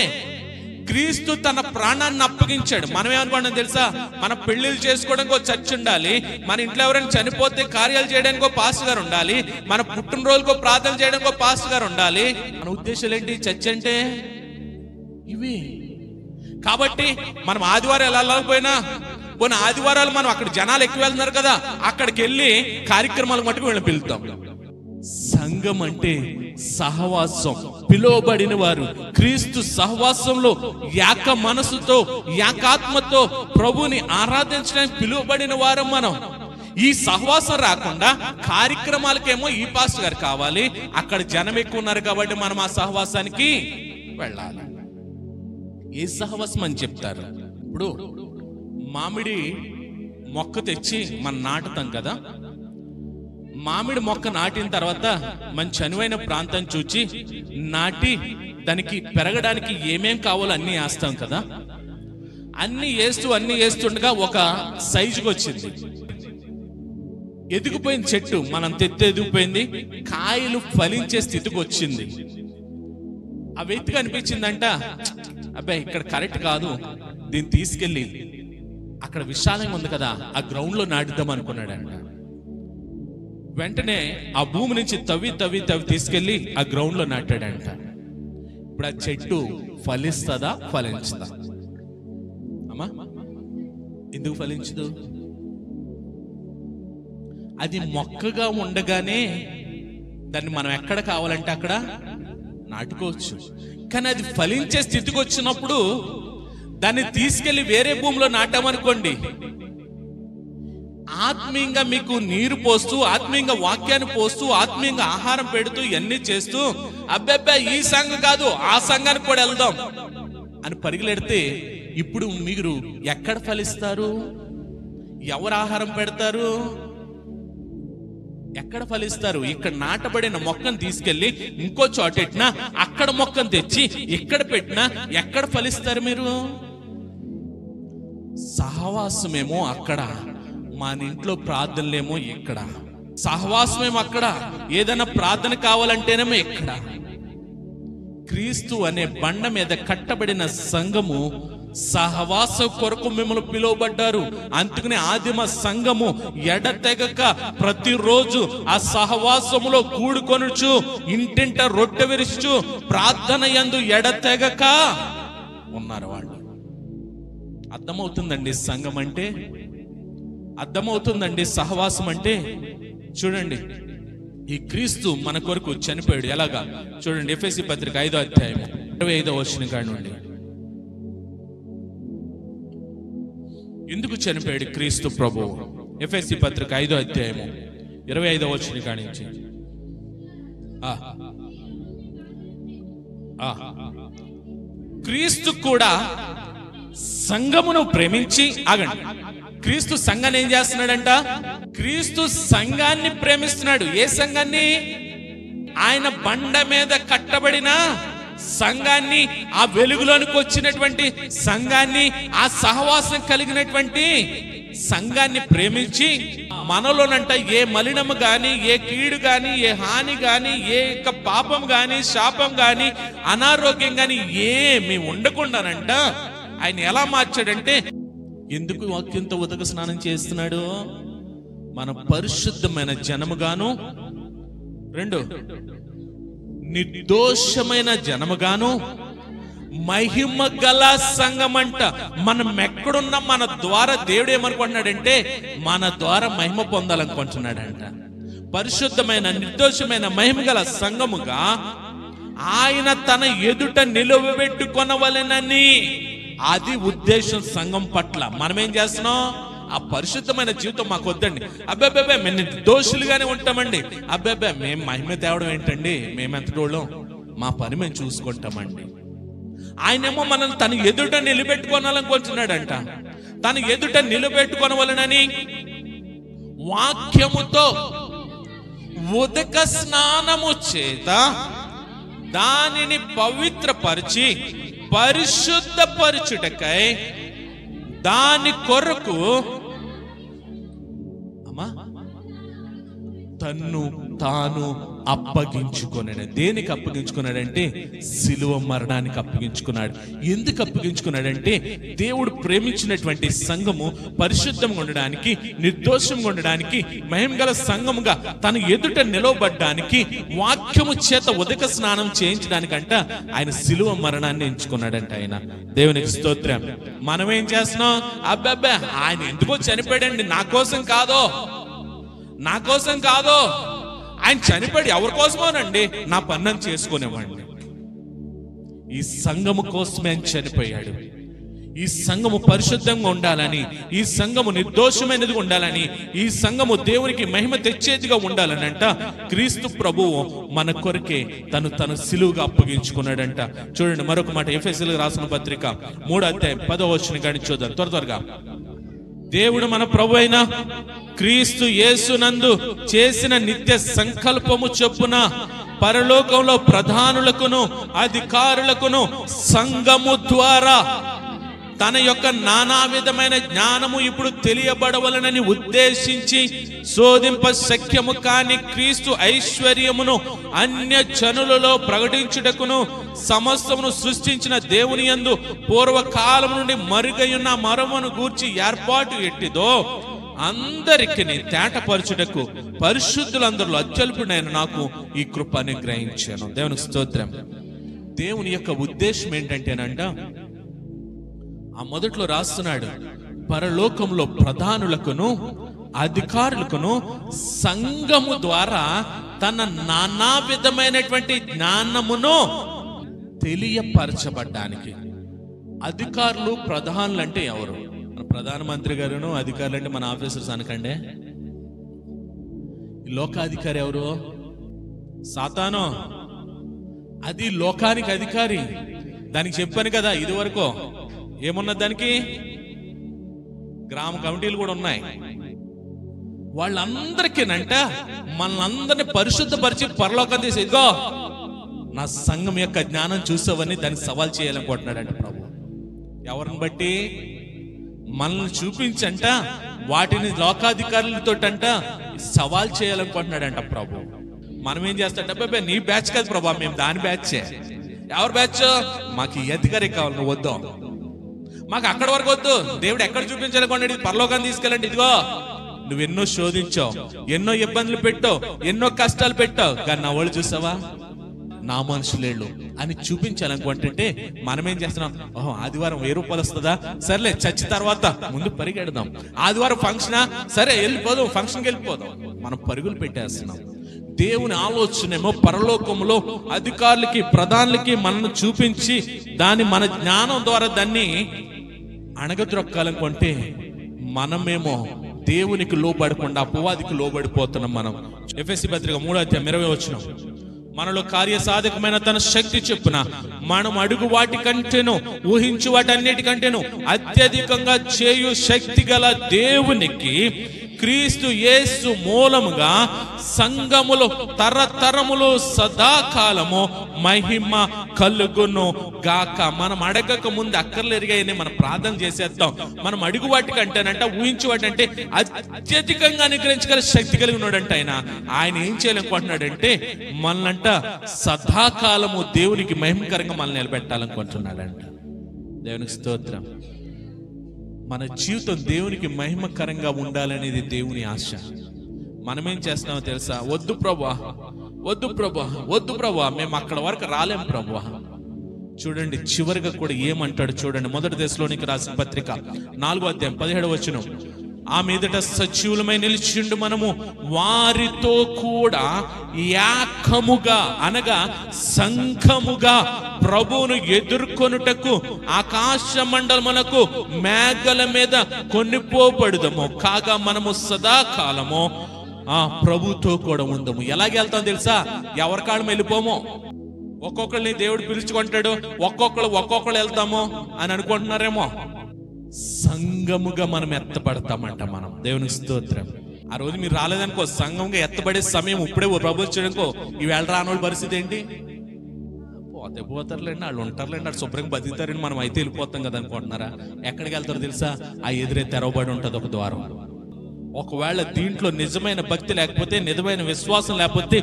క్రీస్తు తన ప్రాణాన్ని అప్పగించాడు. మనం ఏమనుకున్నాం తెలుసా? మన పెళ్లిళ్ళు చేసుకోవడానికి ఒక చర్చ్ ఉండాలి, మన ఇంట్లో ఎవరైనా చనిపోతే కార్యాలు చేయడానికి ఒక పాస్టర్ గారు ఉండాలి, మన పుట్టినరోజుకో ప్రార్థన చేయడానికి ఒక పాస్టర్ గారు ఉండాలి. మన ఉద్దేశాలు ఏంటి? చర్చ్ అంటే ఇవి. కాబట్టి మనం ఆదివారం ఎలా వెళ్ళకపోయినా, పోనీ ఆదివారాలు మనం అక్కడ జనాలు ఎక్కువ వెళ్తున్నారు కదా, అక్కడికి వెళ్ళి కార్యక్రమాలు మటుకు వీళ్ళని పిలుద్దాం. సంఘం అంటే సహవాసం. పిలువబడిన వారు క్రీస్తు సహవాసంలో ఏక మనసుతో, ఏకాత్మతో ప్రభుని ఆరాధించడానికి పిలువబడిన వారు మనం. ఈ సహవాసం రాకుండా కార్యక్రమాలకేమో ఈ పాస్టర్ గారు కావాలి, అక్కడ జనం ఎక్కువ ఉన్నారు కాబట్టి మనం ఆ సహవాసానికి వెళ్ళాలి. ఏ సహవాసం అని చెప్తారు? ఇప్పుడు మామిడి మొక్క తెచ్చి మనం నాటుతాం కదా. మామిడి మొక్క నాటిన తర్వాత మంచి అనువైన ప్రాంతం చూచి నాటి దానికి పెరగడానికి ఏమేం కావాలో అన్ని వేస్తాం కదా. అన్ని వేస్తుండగా ఒక సైజుకి వచ్చింది, ఎదిగిపోయిన చెట్టు, మనం ఎదిగిపోయింది, కాయలు ఫలించే స్థితికి వచ్చింది. ఆ వ్యక్తికి అనిపించిందంట, అబ్బాయి ఇక్కడ కరెక్ట్ కాదు, దీన్ని తీసుకెళ్ళి అక్కడ విశాలంగా ఉంది కదా ఆ గ్రౌండ్ లో నాటుదాం అనుకున్నాడంట. వెంటనే ఆ భూమి నుంచి తవ్వి తీసుకెళ్లి ఆ గ్రౌండ్ లో నాటాడంట. ఇప్పుడు ఆ చెట్టు ఫలిస్తుందా? ఫలించదా? అమ్మా, ఎందుకు ఫలించదు? అది మొక్కగా ఉండగానే దాన్ని మనం ఎక్కడ కావాలంటే అక్కడ నాటుకోవచ్చు. కానీ అది ఫలించే స్థితికి వచ్చినప్పుడు దాన్ని తీసుకెళ్లి వేరే భూమిలో నాటామనుకోండి, ఆత్మీయంగా మీకు నీరు పోస్తూ, ఆత్మీయంగా వాక్యాన్ని పోస్తూ, ఆత్మీయంగా ఆహారం పెడుతూ, ఇవన్నీ చేస్తూ, అబ్బాయి ఈ సంఘం కాదు ఆ సంఘానికి కూడా వెళ్దాం అని పరిగెడితే ఇప్పుడు మీరు ఎక్కడ ఫలిస్తారు? ఎవరు ఆహారం పెడతారు? ఎక్కడ ఫలిస్తారు? ఇక్కడ నాటబడిన మొక్కను తీసుకెళ్లి ఇంకో చోట పెట్టినా, అక్కడ మొక్కను తెచ్చి ఇక్కడ పెట్టినా ఎక్కడ ఫలిస్తారు మీరు? సహవాసమేమో అక్కడ, మన ఇంట్లో ప్రార్థనలేమో ఇక్కడ. సహవాసమేమో అక్కడ, ఏదైనా ప్రార్థన కావాలంటేనేమో ఇక్కడ. క్రీస్తు అనే బండ మీద కట్టబడిన సంఘము సహవాస కొరకు మిమ్మల్ని పిలువబడ్డారు. అందుకనే ఆదిమ సంఘము ఎడతెగక ప్రతిరోజు ఆ సహవాసములో కూడుకొనుచు, ఇంటింట రొట్టె విరుచు, ప్రార్థన యందు ఎడతెగక ఉన్నారు వాళ్ళు. అర్థమవుతుందండి సంఘం అంటే, అర్థమవుతుందండి సహవాసం అంటే. చూడండి, ఈ క్రీస్తు మన కొరకు చనిపోయాడు. ఎలాగా? చూడండి, ఎఫెసీ పత్రిక 5వ అధ్యాయం 25వ వచనం కాడి నుండి. ఎందుకు చనిపోయాడు క్రీస్తు ప్రభు? ఎఫెసీ పత్రిక 5వ అధ్యాయము 25వ వచనం కాడి నుంచి క్రీస్తు కూడా సంఘమును ప్రేమించి, ఆగండి, క్రీస్తు సంఘాన్ని ఏం చేస్తున్నాడంట? క్రీస్తు సంఘాన్ని ప్రేమిస్తున్నాడు. ఏ సంఘాన్ని? ఆయన బండ మీద కట్టబడిన సంఘాన్ని, ఆ వెలుగులోనికి వచ్చినటువంటి సంఘాన్ని, ఆ సహవాసం కలిగినటువంటి సంఘాన్ని ప్రేమించి, మనలోనంట ఏ మలినము గాని, ఏ కీడు గాని, ఏ హాని గాని, ఏ పాపం గాని, శాపం గాని, అనారోగ్యం గాని ఏమి ఉండకుండానంట ఆయన ఎలా మార్చాడంటే, ఎందుకు వాక్యంతో ఉదక స్నానం చేస్తున్నాడు? మన పరిశుద్ధమైన జనముగాను, రెండు నిర్దోషమైన జనముగాను, మహిమ గల సంఘమంట. మనం ఎక్కడున్నా మన ద్వారా దేవుడు ఏమనుకుంటున్నాడంటే మన ద్వారా మహిమ పొందాలనుకుంటున్నాడంట. పరిశుద్ధమైన, నిర్దోషమైన, మహిమ గల సంఘముగా ఆయన తన ఎదుట నిలువబెట్టుకొనవలెనని, అది ఉద్దేశం సంఘం పట్ల. మనం ఏం చేస్తున్నాం? ఆ పరిశుద్ధమైన జీవితం మాకు వద్దండి. అబ్బాబ్బే మేము దోషులుగానే ఉంటామండి. అబ్బాబ్బే మేము మహిమ తేవడం ఏంటండి, మేమెంతటోళ్ళం, మా పని మేము చూసుకుంటామండి. ఆయనేమో మనల్ని తన ఎదుట నిలబెట్టుకోవాలనుకుంటున్నాడంట. తన ఎదుట నిలబెట్టుకోవాలనని వాక్యముతో ఉదక స్నానము చేత దానిని పవిత్రపరిచి పరిశుద్ధపరచుటకై దాని కొరకు తన్ను తాను అప్పగించుకున్నాడు. దేనికి అప్పగించుకున్నాడంటే సిలువ మరణానికి అప్పగించుకున్నాడు. ఎందుకు అప్పగించుకున్నాడంటే దేవుడు ప్రేమించినటువంటి సంఘము పరిశుద్ధంగా ఉండడానికి, నిర్దోషంగా ఉండడానికి, మహిమ గల సంఘముగా తన ఎదుట నిలవబడ్డానికి, వాక్యము చేత ఉదక స్నానం చేయించడానికంట ఆయన సిలువ మరణాన్ని ఎంచుకున్నాడంట. ఆయన దేవునికి స్తోత్రం. మనం ఏం చేస్తున్నాం? అబ్బాబ్బా ఆయన ఎందుకో చనిపోయాడండి, నా కోసం కాదో, నా కోసం కాదో, ఆయన చనిపోయాడు ఎవరి కోసమోనండి, నా పన్నం చేసుకునేవాడిని. ఈ సంఘము కోసమే ఆయన చనిపోయాడు. ఈ సంఘము పరిశుద్ధంగా ఉండాలని, ఈ సంఘము నిర్దోషమైనదిగా ఉండాలని, ఈ సంఘము దేవునికి మహిమ తెచ్చేదిగా ఉండాలని అంట క్రీస్తు ప్రభువు మన కొరకే తను సిలువుగా అప్పగించుకున్నాడంట. చూడండి మరొక మాట, ఎఫెసీయులకు రాసిన పత్రిక 3:10 కానీ చూద్దాం త్వరగా. దేవుడు మన ప్రభు అయిన క్రీస్తు యేసునందు చేసిన నిత్య సంకల్పము చొప్పున పరలోకంలో ప్రధానులకును అధికారులకును సంఘము ద్వారా తన యొక్క నానా విధమైన జ్ఞానము ఇప్పుడు తెలియబడవలనని ఉద్దేశించి శోధింప శక్యము కాని క్రీస్తు ఐశ్వర్యమును అన్య జనులలో ప్రకటించుటకును సమస్తమును సృష్టించిన దేవుని యందు పూర్వకాలం నుండి మరుగయున్న మరమును గూర్చి ఏర్పాటు ఎట్టిదో అందరికి తేటపరచుటకు పరిశుద్ధులందరిలో అత్యల్పుడైన నాకు ఈ కృప అనుగ్రహించాను. దేవునికి స్తోత్రం. దేవుని యొక్క ఉద్దేశం ఏంటంటేనంట, ఆ మొదట్లో రాస్తున్నాడు, పరలోకంలో ప్రధానులకును అధికారులకును సంఘము ద్వారా తన నానా విధమైనటువంటి జ్ఞానమును తెలియపరచబడ్డానికి. అధికారులు ప్రధానులు అంటే ఎవరు? ప్రధానమంత్రి గారును, అధికారులు అంటే మన ఆఫీసర్స్ అనకండి. లోకాధికారి ఎవరు? సాతాను. అది లోకానికి అధికారి. దానికి చెప్పాను కదా ఇది వరకు, ఏమున్నది దానికి? గ్రామ కమిటీలు కూడా ఉన్నాయి. వాళ్ళందరికీనంట మనందరిని పరిశుద్ధపరిచి పరలోకం తీసి, ఇదిగో నా సంఘం యొక్క జ్ఞానం చూసావని దాన్ని సవాల్ చేయాలనుకుంటున్నాడంట ప్రభు. ఎవరిని బట్టి? మనల్ని చూపించంట వాటిని లోకాధికారులతోటంట సవాల్ చేయాలనుకుంటున్నాడంట ప్రభు. మనం ఏం చేస్తాడంటే, నీ బ్యాచ్ కాదు ప్రభు, మేము దాని బ్యాచే. ఎవరి బ్యాచ్? మాకు ఈ అధికారి కావాలి, నువ్వు వద్దు, మాకు అక్కడి వరకు వద్దు, దేవుడు ఎక్కడ చూపించాలనుకోండి, పరలోకాన్ని తీసుకెళ్ళండి. ఇదిగో నువ్వు ఎన్నో శోధించావు, ఎన్నో ఇబ్బందులు పెట్టావు, ఎన్నో కష్టాలు పెట్టావు, కానీ నా వాళ్ళు చూసావా, నా మనుషులేళ్ళు అని చూపించాలనుకుంటుంటే మనం ఏం చేస్తున్నాం? ఓహో ఆదివారం 1000 రూపాయలు వస్తుందా, సర్లే చచ్చి తర్వాత ముందు పరిగెడదాం. ఆదివారం ఫంక్షనా, సరే వెళ్ళిపోదాం, ఫంక్షన్కి వెళ్ళిపోదాం. మనం పరుగులు పెట్టేస్తున్నాం. దేవుని ఆలోచనేమో పరలోకంలో అధికారులకి ప్రధానులకి మనల్ని చూపించి దాన్ని మన జ్ఞానం ద్వారా దాన్ని అణగద్రొక్కాలనుకుంటే మనమేమో దేవునికి లోబడకుండా అపవాదికి లోబడిపోతున్నాం. మనం ఎఫెసీ పత్రిక 3:20 మనలో కార్యసాధకమైన తన శక్తి చొప్పున మనం అడుగు వాటి కంటేను ఊహించు వాటన్నిటికంటేను అత్యధికంగా చేయు శక్తి గల దేవునికి క్రీస్తు యేసు మూలముగా సంఘములో తరతరములు సదాకాలము మహిమ కలుగును గాక. మనం అడగక ముందు అక్కర్లేరుగానే మనం ప్రార్థన చేసేద్దాం. మనం అడుగు వాటికంటేనంట ఊహించు వాటంటే అత్యధికంగా అనుగ్రహించగల శక్తి కలిగినాడంట. ఆయన ఏం చేయాలనుకుంటున్నాడంటే మనల్నంట సదాకాలము దేవునికి మహిమకరంగా మనల్ని నిలబెట్టాలనుకుంటున్నాడంట. దేవునికి స్తోత్రం. మన జీవితం దేవునికి మహిమకరంగా ఉండాలనేది దేవుని ఆశ. మనమేం చేస్తున్నామో తెలుసా? వద్దు ప్రభువా, వద్దు ప్రభువా, వద్దు ప్రభువా, మేము అక్కడ వరకు రాలేం ప్రభువా. చూడండి చివరిగా కూడా ఏమంటాడు చూడండి. మొదటి దశలోనికి రాసిన పత్రిక 4వ అధ్యాయం 17వ వచనం. ఆ మీదట సజీవులమై నిలిచిండు మనము వారితో కూడా ఏకముగా అనగా సంఘముగా ప్రభువును ఎదుర్కొనుటకు ఆకాశ మండలమునకు మేఘల మీద కొనిపోబడుదము. కాగా మనము సదాకాలము ఆ ప్రభుతో కూడా ఉందము. ఎలాగెళ్తాం తెలుసా? ఎవరి కాళ్ళం వెళ్ళిపోము. ఒక్కొక్కరిని దేవుడు పిలుచుకుంటాడు, ఒక్కొక్కరు వెళ్తాము అని అనుకుంటున్నారేమో. సంఘముగా మనం ఎత్తపడతామంట మనం. దేవునికి స్తోత్రం. ఆ రోజు మీరు రాలేదనుకో, సంఘంగా ఎత్తబడే సమయం ఇప్పుడే ప్రభు వచ్చాడనుకో, ఈవేళ రానోళ్ళ పరిస్థితి ఏంటి? పోతారులేండి, వాళ్ళు ఉంటారులేండి, వాళ్ళు శుభ్రంగా బతుకుతారండి, మనం అయితే వెళ్ళిపోతాం కదా అనుకుంటున్నారా? ఎక్కడికి వెళ్తారో తెలుసా? ఆ ఎదురే తెరవబడి ఉంటుంది ఒక ద్వారం. ఒకవేళ దీంట్లో నిజమైన భక్తి లేకపోతే, నిజమైన విశ్వాసం లేకపోతే,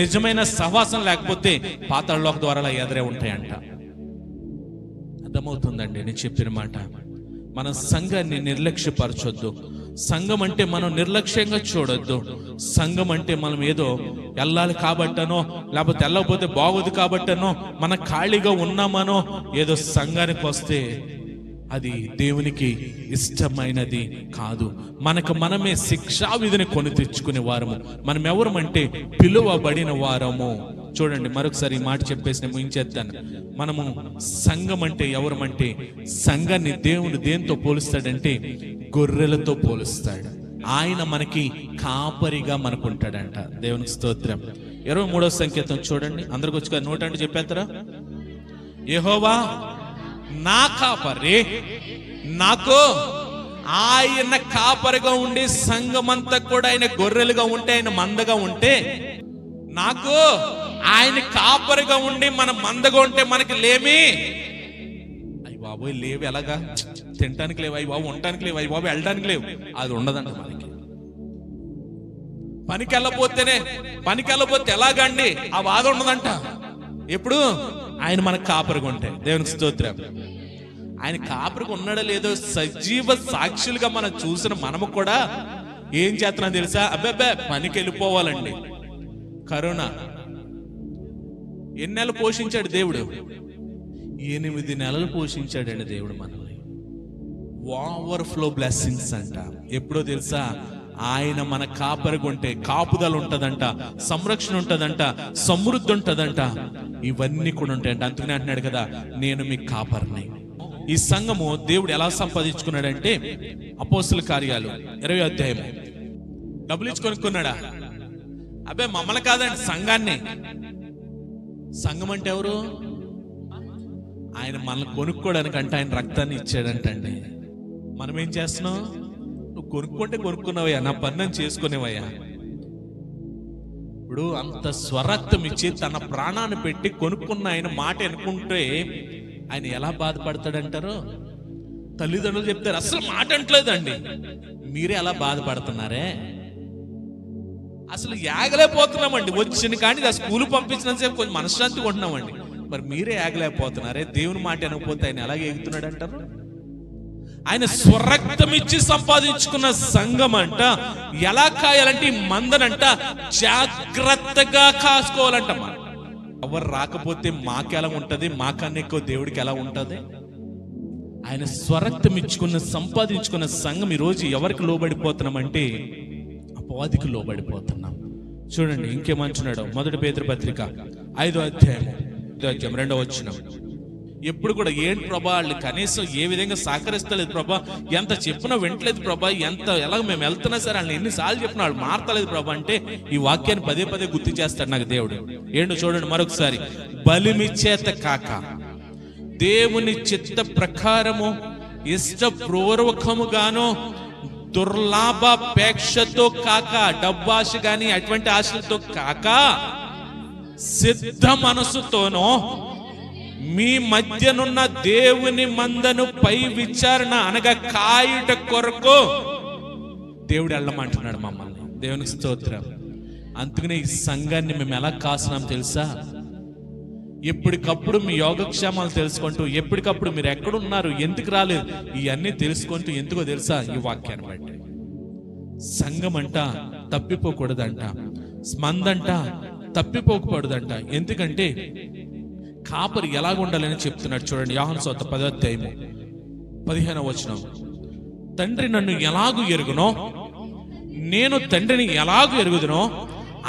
నిజమైన సహవాసం లేకపోతే పాతాళలోక ద్వారాలు ఎదురే ఉంటాయంట. అర్థమవుతుందండి నేను చెప్పిన మాట? మన సంఘాన్ని నిర్లక్ష్యపరచొద్దు. సంఘం అంటే మనం నిర్లక్ష్యంగా చూడొద్దు. సంఘం అంటే మనం ఏదో వెళ్ళాలి కాబట్టనో, లేకపోతే వెళ్ళకపోతే బాగోదు కాబట్టనో, మన ఖాళీగా ఉన్నామనో ఏదో సంఘానికి వస్తే అది దేవునికి ఇష్టమైనది కాదు. మనకు మనమే శిక్షా విధిని కొని తెచ్చుకునే వారము. మనం ఎవరమంటే పిలువబడిన వారము. చూడండి మరొకసారి ఈ మాట చెప్పేసి ముగించేస్తాను. మనము సంఘం అంటే ఎవరమంటే, సంఘాన్ని దేవుడు దేంతో పోలుస్తాడంటే గొర్రెలతో పోలుస్తాడు. ఆయన మనకి కాపరిగా మనకుంటాడంట. దేవునికి స్తోత్రం. 23వ సంకీర్తన చూడండి. అందరికి వచ్చి నోట అంటే చెప్పేస్తారా? యెహోవా నా కాపరి, నాకు ఆయన కాపరిగా ఉండి సంఘమంతా కూడా ఆయన గొర్రెలుగా ఉంటే, ఆయన మందగా ఉంటే, నాకు ఆయన కాపరిగా ఉండి మన మందగా ఉంటే మనకి లేమి. అయ్యి బాబోయ్ లేవు, ఎలాగా? తినటానికి లేవు, అయ్యి బాబు ఉండటానికి లేవు, అయ్యి బాబు వెళ్ళడానికి లేవు. అది ఉండదంట మనకి. పనికి వెళ్ళపోతే ఎలాగండి? ఆ బాధ ఉండదంట. ఎప్పుడు? ఆయన మనకు కాపరిగా ఉంటే. దేవునికి స్తోత్రం. ఆయన కాపరిగా ఉన్నాడో లేదో సజీవ సాక్షులుగా మనం చూసిన మనము కూడా ఏం చేస్తున్నాం తెలుసా? అబ్బాబ్బే పనికి వెళ్ళిపోవాలండి. కరోనా ఎన్ని నెలలు పోషించాడు దేవుడు? 8 నెలలు పోషించాడండి దేవుడు మనల్ని. ఓవర్ఫ్లో బ్లెస్సింగ్స్ అంట. ఎప్పుడో తెలుసా? ఆయన మన కాపరిగా ఉంటే కాపుదల ఉంటదంట, సంరక్షణ ఉంటదంట, సమృద్ధి ఉంటదంట, ఇవన్నీ కూడా ఉంటాయంట. అందుకనే అంటున్నాడు కదా, నేను మీ కాపరిని. ఈ సంఘము దేవుడు ఎలా సంపాదించుకున్నాడంటే, అపోస్తుల కార్యాలు 20వ అధ్యాయం. డబ్బులు ఇచ్చి కొనుక్కున్నాడా? అబ్బే మమ్మల్ని కాదండి, సంఘాన్ని. సంఘం అంటే ఎవరు? ఆయన మనల్ని కొనుక్కోవడానికి అంటే ఆయన రక్తాన్ని ఇచ్చాడంటండి. మనం ఏం చేస్తున్నాం? నువ్వు కొనుక్కుంటే కొనుక్కున్నావయ్యా, నా పన్నం చేసుకునేవయ్యా. ఇప్పుడు అంత స్వరక్తం ఇచ్చి తన ప్రాణాన్ని పెట్టి కొనుక్కున్న ఆయన మాట అనుకుంటే ఆయన ఎలా బాధపడతాడంటారు? తల్లిదండ్రులు చెప్తారు అసలు మాట అంటలేదండి. మీరే ఎలా బాధపడుతున్నారే? అసలు యాగలేకపోతున్నామండి. వచ్చిన కానీ ఆ స్కూల్ పంపించినంత సేపు కొంచెం మనశ్శాంతిగా ఉంటున్నామండి. మరి మీరే యాగలేకపోతున్నారే? దేవుని మాట అనకపోతే ఆయన ఎలాగ ఎగుతున్నాడు అంటారు? ఆయన స్వరక్తం ఇచ్చి సంపాదించుకున్న సంఘం అంట ఎలా కాయాలంటే, ఈ మందనంట జాగ్రత్తగా కాసుకోవాలంట. ఎవరు రాకపోతే మాకెలా ఉంటది? మాకన్నా ఎక్కువ దేవుడికి ఎలా ఉంటది? ఆయన స్వరక్తం ఇచ్చుకున్న సంపాదించుకున్న సంఘం ఈరోజు ఎవరికి లోబడిపోతున్నామంటే అపవాదికి లోబడిపోతున్నాం. చూడండి ఇంకేమంటున్నాడు. 1 పేతురు పత్రిక 5వ అధ్యాయం 2వ వచనం. ఎప్పుడు కూడా ఏంటి ప్రభా వాళ్ళు కనీసం ఏ విధంగా సహకరిస్తలేదు ప్రభా, ఎంత చెప్పినా వింటలేదు ప్రభా, ఎలాగ మేము వెళ్తున్నా సరే వాళ్ళని ఎన్నిసార్లు చెప్పినా వాళ్ళు మారతలేదు ప్రభా అంటే ఈ వాక్యాన్ని పదే పదే గుర్తు చేస్తాడు నాకు దేవుడు. ఏంటో చూడండి మరొకసారి, బలిమి చేత కాక దేవుని చిత్త ప్రకారము ఇష్టపూర్వకముగాను దుర్లాభాపేక్షతో కాక, డబ్బాశ గాని అటువంటి ఆశలతో కాక సిద్ధ మనసుతోనో మీ మధ్యనున్న దేవుని మందను పై విచారణ అనగా కాయుట కొరకు దేవుడు వెళ్ళమంటున్నాడు మమ్మల్ని. దేవునికి స్తోత్రం. అందుకనే ఈ సంఘాన్ని మేము ఎలా కాస్తున్నాం తెలుసా? ఎప్పటికప్పుడు మీ యోగక్షేమాలు తెలుసుకుంటూ, ఎప్పటికప్పుడు మీరు ఎక్కడున్నారు, ఎందుకు రాలేదు, ఇవన్నీ తెలుసుకుంటూ. ఎందుకో తెలుసా? ఈ వాక్యాన్ని బట్టి. సంఘం అంట తప్పిపోకూడదంట, మందంట తప్పిపోకూడదంట. ఎందుకంటే కాపరి ఎలాగ ఉండాలని చెప్తున్నాడు చూడండి. యోహాను సువార్త 10వ అధ్యాయము 15వ వచనం, తండ్రి నన్ను ఎలాగూ ఎరుగునో నేను తండ్రిని ఎలాగూ ఎరుగుదునో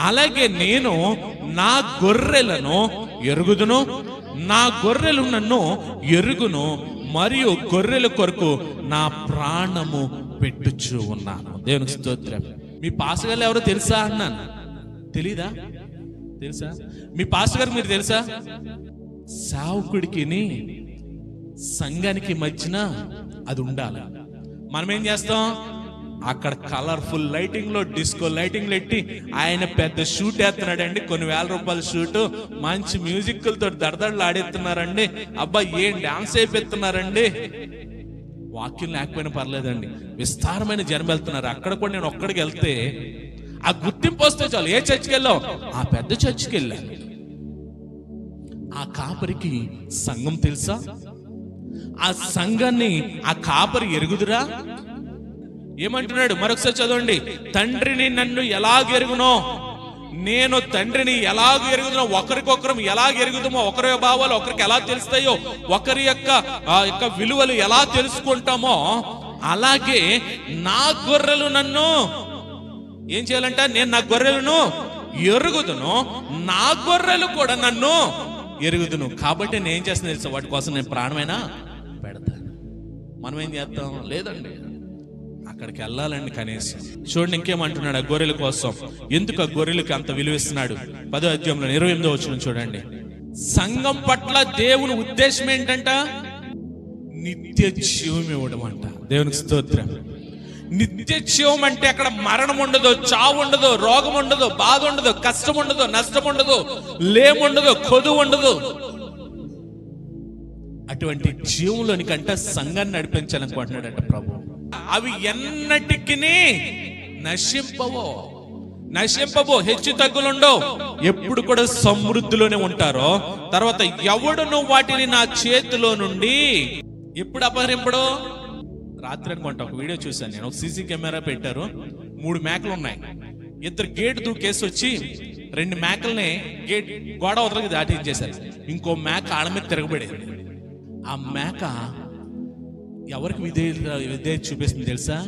అలాగే నేను నా గొర్రెలను ఎరుగుదును, నా గొర్రెలు నన్ను ఎరుగును, మరియు గొర్రెల కొరకు నా ప్రాణము పెట్టుచు ఉన్నాను. దేవునికి స్తోత్రం. మీ పాస్టర్ గారు ఎవరో తెలుసా అన్నాను. తెలీదా? తెలుసా? మీ పాస్టర్ గారు మీరు తెలుసా? సేవకుడికి సంఘానికి మధ్యన అది ఉండాలి. మనం ఏం చేస్తాం? అక్కడ కలర్ఫుల్ లైటింగ్ లో, డిస్కో లైటింగ్ పెట్టి ఆయన పెద్ద షూట్ వేస్తున్నాడండి, కొన్ని వేల రూపాయల షూట్, మంచి మ్యూజిక్లతో దడదడలు ఆడేస్తున్నారండి, అబ్బా ఏం డాన్స్ అయిపోతున్నారండి. వాక్యం లేకపోయినా పర్లేదండి, విస్తారమైన జనం వెళ్తున్నారు. అక్కడ కూడా నేను ఒక్కడికి వెళ్తే ఆ గుర్తింపు వస్తే చాలు. ఏ చర్చికి వెళ్ళావు? ఆ పెద్ద చర్చికి వెళ్ళాను. ఆ కాపరికి సంఘం తెలుసా? ఆ సంఘాన్ని ఆ కాపరి ఎరుగుదురా? ఏమంటున్నాడు మరొకసారి చదవండి. తండ్రిని నన్ను ఎలాగ ఎరుగునో నేను తండ్రిని ఎలాగ ఎరుగుదునో, ఒకరికొకరు ఎలాగ ఎరుగుదామో, ఒకరి భావాలు ఒకరికి ఎలా తెలుస్తాయో, ఒకరి యొక్క విలువలు ఎలా తెలుసుకుంటామో, అలాగే నా గొర్రెలు నన్ను ఏం చేయాలంట? నేను నా గొర్రెలను ఎరుగుదును, నా గొర్రెలు కూడా నన్ను ఎరుగుదును. కాబట్టి నేను ఏం చేస్తాను తెలుసా? వాటి కోసం నేను ప్రాణమైనా పెడతాను. మనం ఏం చేస్తాం? లేదండి, అక్కడికి వెళ్ళాలండి కనీసం. చూడండి ఇంకేమంటున్నాడు ఆ గొర్రెల కోసం. ఎందుకు ఆ గొర్రెలకి అంత విలువిస్తున్నాడు? 10వ అధ్యాయంలో 28వ వచనం చూడండి. సంఘం పట్ల దేవుని ఉద్దేశం ఏంటంట? నిత్య జీవం ఇవ్వడం అంట. దేవునికి స్తోత్రం. నిత్య జీవం అంటే అక్కడ మరణం ఉండదు, చావు ఉండదు, రోగం ఉండదు, బాధ ఉండదు, కష్టం ఉండదు, నష్టం ఉండదు, లేముండదు, కొదువు ఉండదు. అటువంటి జీవంలోనికంట సంఘాన్ని నడిపించాలనుకుంటున్నాడంట ప్రభు. అవి ఎన్నటికి నశింపవో, హెచ్చు తగ్గులుండవు, ఎప్పుడు కూడా సమృద్ధిలోనే ఉంటారో. తర్వాత ఎవడును వాటిని నా చేతిలో నుండి ఎప్పుడు అపహరింపడో. రాత్రి అనుకుంటా ఒక వీడియో చూశాను నేను. ఒక సీసీ కెమెరా పెట్టారు, 3 మేకలు ఉన్నాయి. ఇద్దరు గేట్ దూకేసి వచ్చి 2 మేకల్ని గేట్ గోడ అవతలకి దాటించేశారు. ఇంకో మేక ఆడ మీద తిరగబడేది. ఆ మేక ఎవరికి విధేయత చూపిస్తుంది తెలుసా?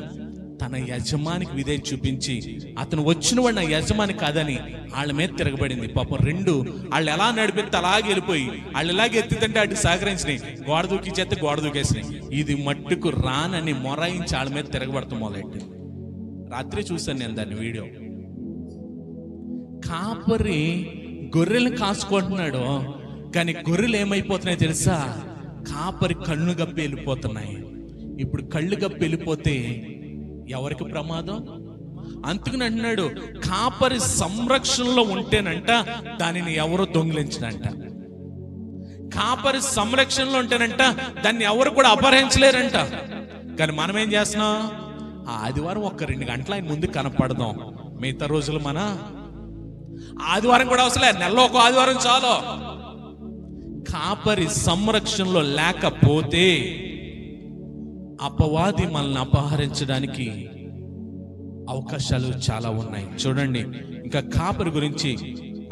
తన యజమానికి విధేయత చూపించి, అతను వచ్చిన వాడు నా యజమాని కాదని వాళ్ళ మీద తిరగబడింది. పాపం 2 వాళ్ళు ఎలా నడిపితే అలాగే వెళ్ళిపోయి, వాళ్ళు ఎలాగే ఎత్తిదంటే అటు సహకరించినాయి, గోడ దూకించేస్తే గోడ దూకేసినాయి. ఇది మట్టుకు రానని మొరాయించి వాళ్ళ మీద తిరగబడతాం మొదలెట్టి. రాత్రి చూశాను నేను దాన్ని వీడియో. కాపరి గొర్రెలు కాసుకుంటున్నాడు, కానీ గొర్రెలు ఏమైపోతున్నాయి తెలుసా? కాపరి కళ్ళు గప్పి వెళ్ళిపోతున్నాయి. ఇప్పుడు కళ్ళు గప్పి వెళ్ళిపోతే ఎవరికి ప్రమాదం? అందుకని అంటున్నాడు, కాపరి సంరక్షణలో ఉంటేనంట దానిని ఎవరు దొంగిలించడంట. కాపరి సంరక్షణలో ఉంటేనంట దాన్ని ఎవరు కూడా అపహరించలేరంట. కానీ మనం ఏం చేస్తున్నాం? ఆ ఆదివారం 1-2 గంటలు ఆయన ముందు కనపడదాం, మిగతా రోజులు మన ఆదివారం కూడా అవసరం, నెలలో ఒక ఆదివారం చాలు. కాపరి సంరక్షణలో లేకపోతే అపవాది మనల్ని అపహరించడానికి అవకాశాలు చాలా ఉన్నాయి. చూడండి ఇంకా కాపరి గురించి,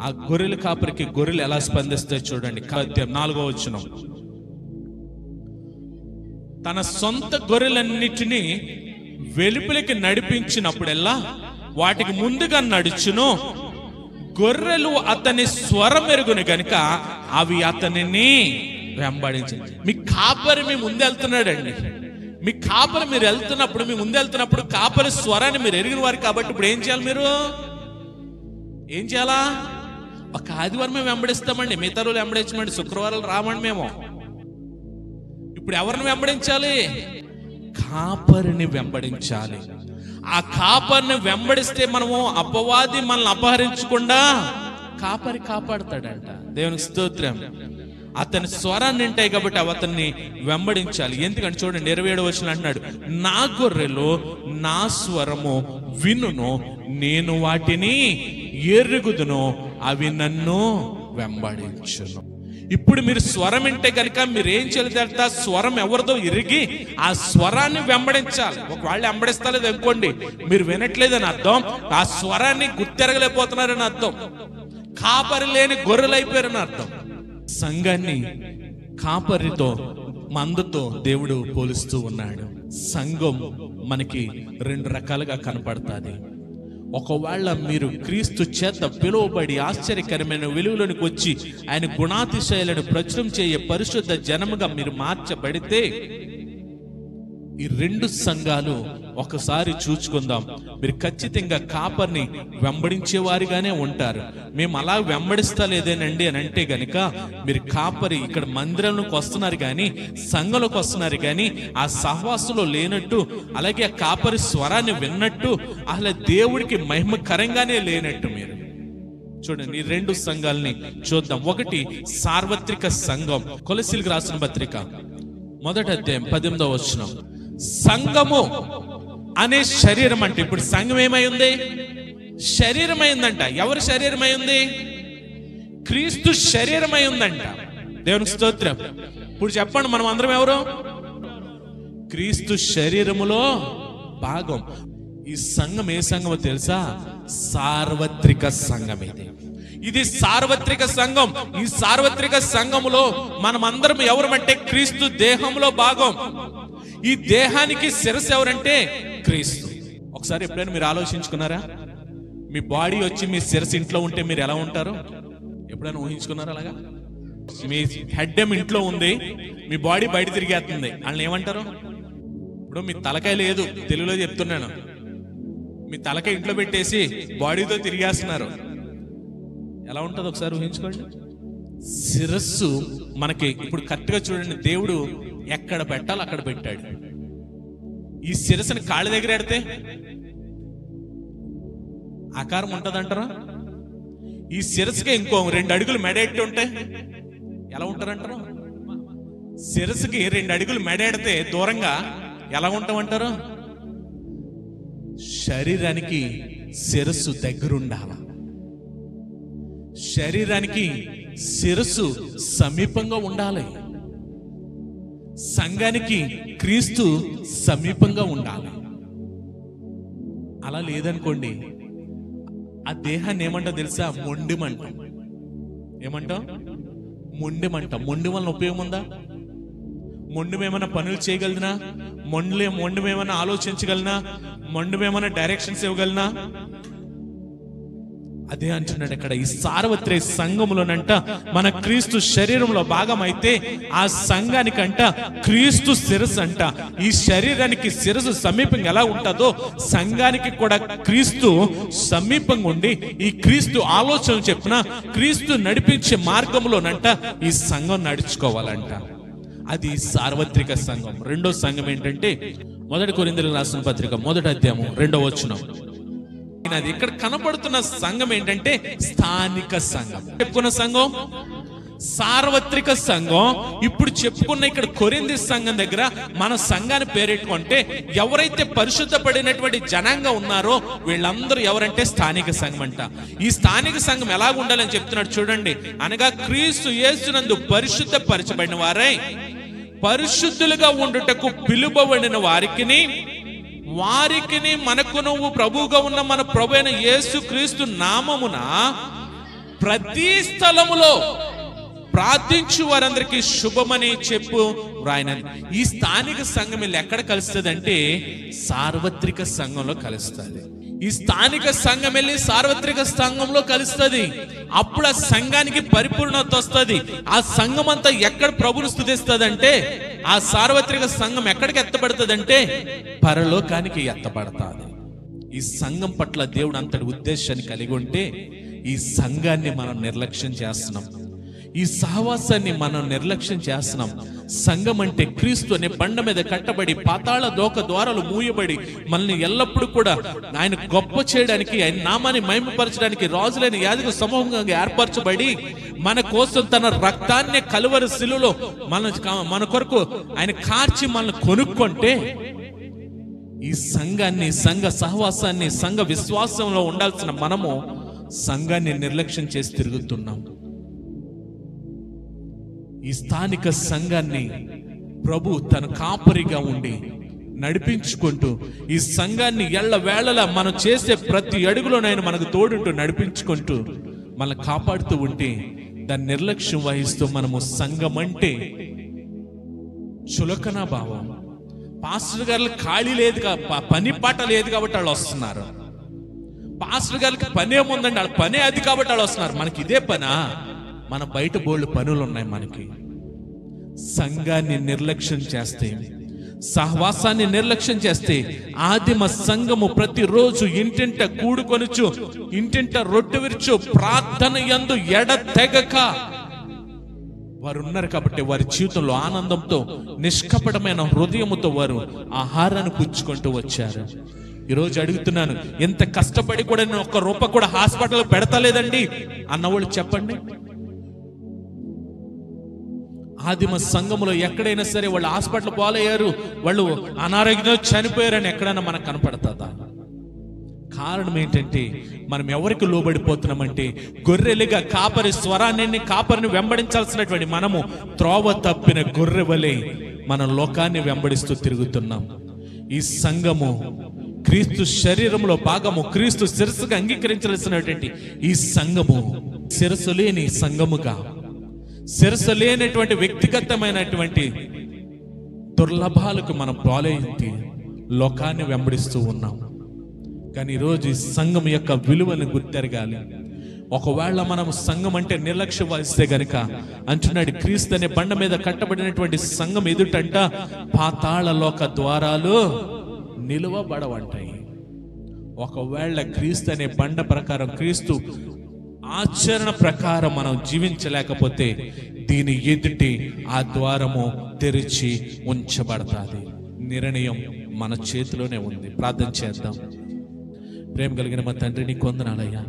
ఆ గొర్రెల కాపరికి గొర్రెలు ఎలా స్పందిస్తాయి చూడండి. 4వ వచనం, తన సొంత గొర్రెలన్నిటినీ వెలుపలికి నడిపించినప్పుడెల్లా వాటికి ముందుగా నడుచును. గొర్రెలు అతని స్వరం ఎరుగును గనుక అవి అతనిని వెంబడించండి. మీ కాపరి మీ ముందెళ్తున్నాడండి. మీ కాపరి మీరు వెళ్తున్నప్పుడు, మీ ముందెళ్తున్నప్పుడు కాపరి స్వరాన్ని మీరు ఎరిగిన వారు కాబట్టి ఇప్పుడు ఏం చేయాలి? మీరు ఏం చేయాలా? ఒక ఆదివారం మేము వెంబడిస్తామండి, మిగతా రోజులు వెంబడించమండి, శుక్రవారాలు రామండి మేము. ఇప్పుడు ఎవరిని వెంబడించాలి? కాపరిని వెంబడించాలి. ఆ కాపరిని వెంబడిస్తే మనము అపవాది మనల్ని అపహరించకుండా కాపరి కాపాడుతాడంట. దేవునికి స్తోత్రం. అతని స్వరాన్ని వింటాయి కాబట్టి అతన్ని వెంబడించాలి. ఎందుకంటే చూడండి 27వ వచనం అంటున్నాడు, నా గొర్రెలు నా స్వరము వినును, నేను వాటిని ఎరుగుదును, అవి నన్ను వెంబడించును. ఇప్పుడు మీరు స్వరం వింటే కనుక మీరు ఏం చేయాలి? స్వరం ఎవరిదో ఎరిగి ఆ స్వరాన్ని వెంబడించాలి. ఒకవేళ వెంబడిస్తలేదు అనుకోండి, మీరు వినట్లేదని అర్థం, ఆ స్వరాన్ని గుర్తెరగలేకపోతున్నారని అర్థం, కాపరి లేని గొర్రెలైపోయారని అర్థం. సంఘాన్ని కాపరితో, మందతో దేవుడు పోలుస్తూ ఉన్నాడు. సంఘం మనకి 2 రకాలుగా కనపడుతుంది. ఒకవేళ మీరు క్రీస్తు చేత పిలువబడి ఆశ్చర్యకరమైన వెలుగులోనికి వచ్చి ఆయన గుణాతిశయాలను ప్రచురం చేయే పరిశుద్ధ జనముగా మీరు మార్చబడితే, ఈ 2 సంఘాలు ఒకసారి చూచుకుందాం. మీరు ఖచ్చితంగా కాపర్ని వెంబడించే వారిగానే ఉంటారు. మేము అలా వెంబడిస్తలేదేనండి అని అంటే గనక మీరు కాపరి ఇక్కడ మందిరంలోకి వస్తున్నారు కానీ, సంఘంలోకి వస్తున్నారు కానీ ఆ సహవాసంలో లేనట్టు, అలాగే ఆ కాపరి స్వరాన్ని విన్నట్టు, అసలు దేవుడికి మహిమకరంగానే లేనట్టు. మీరు చూడండి, ఈ 2 సంఘాలని చూద్దాం. ఒకటి సార్వత్రిక సంఘం. కొలసీలకు రాసిన పత్రిక 1వ అధ్యాయం 18వ వచనం, సంఘము అనే శరీరం అంటే, ఇప్పుడు సంఘం ఏమై ఉంది? శరీరమైందంట. ఎవరు శరీరమై ఉంది? క్రీస్తు శరీరమై ఉందంట. దేవునికి స్తోత్రం. ఇప్పుడు చెప్పండి, మనం అందరం ఎవరు? క్రీస్తు శరీరములో భాగం. ఈ సంఘం ఏ సంఘమో తెలుసా? సార్వత్రిక సంఘం. ఇది సార్వత్రిక సంఘం. ఈ సార్వత్రిక సంఘములో మనం అందరం ఎవరమంటే క్రీస్తు దేహంలో భాగం. ఈ దేహానికి శిరస్సు ఎవరంటే క్రీస్తు. ఒకసారి ఎప్పుడైనా మీరు ఆలోచించుకున్నారా? మీ బాడీ వచ్చి మీ శిరస్సు ఇంట్లో ఉంటే మీరు ఎలా ఉంటారు? ఎప్పుడైనా ఊహించుకున్నారా? అలాగా మీ హెడ్ ఏం ఇంట్లో ఉంది, మీ బాడీ బయట తిరిగేస్తుంది, వాళ్ళని ఏమంటారు? ఇప్పుడు మీ తలకాయ లేదు, తెలుగులో చెప్తున్నాను, మీ తలకాయ ఇంట్లో పెట్టేసి బాడీతో తిరిగేస్తున్నారు, ఎలా ఉంటుందో ఒకసారి ఊహించుకోండి. శిరస్సు మనకి ఇప్పుడు కరెక్ట్గా చూడండి, దేవుడు ఎక్కడ పెట్టాలి అక్కడ పెట్టాడు. ఈ శిరస్సుని కాళ్ళ దగ్గర ఎడితే ఆకారం ఉంటదంటారా? ఈ శిరస్సుకి ఇంకో 2 అడుగులు మెడెట్టి ఉంటే ఎలా ఉంటారంటారు? శిరస్సుకి 2 అడుగులు మెడెడితే దూరంగా ఎలా ఉంటామంటారు? శరీరానికి శిరస్సు దగ్గరుండాల. శరీరానికి శిరస్సు సమీపంగా ఉండాలి. సంఘానికి క్రీస్తు సమీపంగా ఉండాలి. అలా లేదనుకోండి, ఆ దేహాన్ని ఏమంటా తెలుసా? మొండిమంట. ఏమంటాం? మొండిమంట. మొండి వలన ఉపయోగం ఉందా? మొండిమేమైనా పనులు చేయగలనా? మొండిమేమైనా ఆలోచించగలనా? మొండిమేమైనా డైరెక్షన్స్ ఇవ్వగలనా? అదే అంటున్నాడు ఇక్కడ. ఈ సార్వత్రిక సంఘములోనంట మన క్రీస్తు శరీరంలో భాగం అయితే, ఆ సంఘానికంట క్రీస్తు శిరస్సు అంట. ఈ శరీరానికి శిరస్సు సమీపంగా ఎలా ఉంటుందో సంఘానికి కూడా క్రీస్తు సమీపంగా ఉండి, ఈ క్రీస్తు ఆలోచన చెప్పిన క్రీస్తు నడిపించే మార్గంలోనంట ఈ సంఘం నడుచుకోవాలంట. అది సార్వత్రిక సంఘం. 2వ సంఘం ఏంటంటే 1 కొరింథీయులకు రాసిన పత్రిక 1వ అధ్యాయం 2వ వచనం. అది ఇక్కడ కనపడుతున్న సంఘం ఏంటంటే స్థానిక సంఘం. చెప్పుకున్న సంఘం సార్వత్రిక సంఘం. ఇప్పుడు చెప్పుకున్న ఇక్కడ కొరింథీ సంఘం దగ్గర మన సంఘాన్ని పేరెట్టుకుంటే ఎవరైతే పరిశుద్ధపడినటువంటి జనాంగం ఉన్నారో వీళ్ళందరూ ఎవరంటే స్థానిక సంఘం అంట. ఈ స్థానిక సంఘం ఎలాగ ఉండాలని చెప్తున్నాడు చూడండి. అనగా క్రీస్తు యేసునందు పరిశుద్ధపరచబడిన వారై పరిశుద్ధులుగా ఉండుటకు పిలువబడిన వారికిని మనకు నువ్వు ప్రభువుగా ఉన్న మన ప్రభు అయిన యేసు క్రీస్తు నామమున ప్రతి స్థలములో ప్రార్థించు వారందరికీ శుభమని చెప్పు రాయనని. ఈ స్థానిక సంఘం ఎక్కడ కలుస్తుంది అంటే సార్వత్రిక సంఘంలో కలుస్తుంది. ఈ స్థానిక సంఘం వెళ్ళి సార్వత్రిక సంఘంలో కలుస్తుంది. అప్పుడు ఆ సంఘానికి పరిపూర్ణత వస్తుంది. ఆ సంఘం అంతా ఎక్కడ ప్రభుని స్తుతిస్తుందంటే, ఆ సార్వత్రిక సంఘం ఎక్కడికి ఎత్తబడుతుందంటే పరలోకానికి ఎత్తబడతాది. ఈ సంఘం పట్ల దేవుడు అంతటి ఉద్దేశాన్ని కలిగి ఉంటే ఈ సంఘాన్ని మనం నిర్లక్ష్యం చేస్తున్నాం. ఈ సహవాసాన్ని మనం నిర్లక్ష్యం చేస్తున్నాం. సంఘం అంటే క్రీస్తు అనే బండ మీద కట్టబడి పాతాళ దోక ద్వారాలు మూయబడి మనల్ని ఎల్లప్పుడూ కూడా ఆయన గొప్ప చేయడానికి, ఆయన నామాన్ని మహిమపరచడానికి రాజులైన యాజక సమూహంగా ఏర్పరచబడి మన కోసం తన రక్తాన్ని కలువరి శిలువలో మన కొరకు ఆయన కార్చి మనల్ని కొనుక్కుంటే ఈ సంఘాన్ని, సంఘ సహవాసాన్ని, సంఘ విశ్వాసంలో ఉండాల్సిన మనము సంఘాన్ని నిర్లక్ష్యం చేసి తిరుగుతున్నాం. ఈ స్థానిక సంఘాన్ని ప్రభు తన కాపరిగా ఉండి నడిపించుకుంటూ, ఈ సంఘాన్ని ఎల్లవేళలా మనం చేసే ప్రతి అడుగులోనైనా మనకు తోడుంటూ నడిపించుకుంటూ మనల్ని కాపాడుతూ ఉంటే దాన్ని నిర్లక్ష్యం వహిస్తూ మనము సంఘం అంటే చులకన భావం. పాస్టర్ గారికి ఖాళీ లేదు, పని పాట లేదు కాబట్టి వాళ్ళు వస్తున్నారు. పాస్టర్ గారికి పని ఏముందండి, వాళ్ళ పనే అది కాబట్టి వాళ్ళు వస్తున్నారు. మనకి ఇదే పనా? మన బయట బోల్డ్ పనులు ఉన్నాయి. మనకి సంఘాన్ని నిర్లక్ష్యం చేస్తే, సహవాసాన్ని నిర్లక్ష్యం చేస్తే, ఆదిమ సంఘము ప్రతిరోజు ఇంటింట కూడుకొనుచు, ఇంటింట రొట్టె విరుచు, ప్రార్థన యందు ఎడతెగక వారు ఉన్నారు. కాబట్టి వారి జీవితంలో ఆనందంతో, నిష్కపటమైన హృదయముతో వారు ఆహారాన్ని పుచ్చుకుంటూ వచ్చారు. ఈరోజు అడుగుతున్నాను, ఎంత కష్టపడి కూడా నేను ఒక్క రూపాయి కూడా హాస్పిటల్ పెడతలేదండి అన్నవాళ్ళు చెప్పండి. ఆదిమ సంఘములో ఎక్కడైనా సరే వాళ్ళు హాస్పిటల్ పాలయ్యారు, వాళ్ళు అనారోగ్యంతో చనిపోయారని ఎక్కడైనా మనకు కనపడుతుందా? కారణం ఏంటంటే మనం ఎవరికి లోబడిపోతున్నామంటే, గొర్రెలుగా కాపరి స్వరాన్ని, కాపరిని వెంబడించాల్సినటువంటి మనము త్రోవ తప్పిన గొర్రె వలె మన లోకాన్ని వెంబడిస్తూ తిరుగుతున్నాం. ఈ సంఘము క్రీస్తు శరీరంలో భాగము, క్రీస్తు శిరస్సుగా అంగీకరించాల్సినటువంటి ఈ సంఘము శిరస్సు లేని సంఘముగా, శిరస్సు లేనటువంటి వ్యక్తిగతమైనటువంటి దుర్లభాలకు మనం పాలైంది లోకాన్ని వెంబడిస్తూ ఉన్నాం. కానీ ఈరోజు ఈ సంఘం యొక్క విలువను గుర్తెరగాలి. ఒకవేళ మనం సంఘం అంటే నిర్లక్ష్యం వహిస్తే గనుక అంటున్నాడు, క్రీస్తు అనే బండ మీద కట్టబడినటువంటి సంఘం ఎదుటంట పాతాళ లోక ద్వారాలు నిలువబడవంటాయి. ఒకవేళ క్రీస్తు అనే బండ ప్రకారం, క్రీస్తు ఆచరణ ప్రకారం మనం జీవించలేకపోతే దీని ఎదుటి ఆ ద్వారము తెరిచి ఉంచబడతాది. నిర్ణయం మన చేతిలోనే ఉంది. ప్రార్థన చేద్దాం. ప్రేమ కలిగిన మా తండ్రి, నీ కొందనాలయ్యా.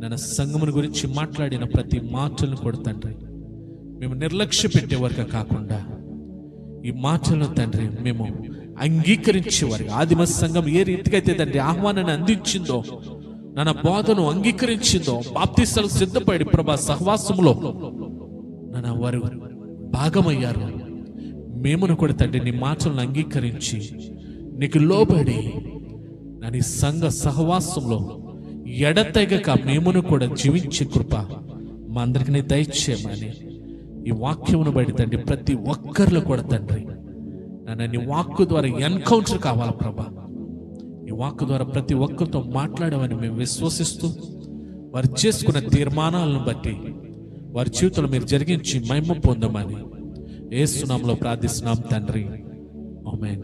నన్ను సంఘముని గురించి మాట్లాడిన ప్రతి మాటలను కూడా తండ్రి మేము నిర్లక్ష్య పెట్టేవారుగా కాకుండా ఈ మాటలను తండ్రి మేము అంగీకరించేవారు. ఆదిమ సంఘం ఏ రీతిగా అయితే తండ్రి ఆహ్వానాన్ని అందించిందో, నన్న బోధను అంగీకరించిందో, బాప్తిస్తాలకు సిద్ధపడి ప్రభా సహవాసములో నన్ను వారు భాగమయ్యారు. మేమును కూడా తండ్రి నీ మాటలను అంగీకరించి నీకు లోబడి నన్ను సంఘ సహవాసంలో ఎడతెగక మేమును కూడా జీవించే కృప మా అందరికి దయచేయమని ఈ వాక్యమును బట్టి తండ్రి ప్రతి ఒక్కరిలో కూడా తండ్రి నన్ను నీ వాక్కు ద్వారా ఎన్కౌంటర్ కావాలి ప్రభా. ఈ వాక్కు ద్వారా ప్రతి ఒక్కరితో మాట్లాడమని మేము విశ్వసిస్తూ వారు చేసుకున్న తీర్మానాలను బట్టి వారి జీవితంలో మీరు జరిగించి మహిమ పొందమని యేసు నామములో ప్రార్థిస్తున్నాం తండ్రి. ఆమేన్.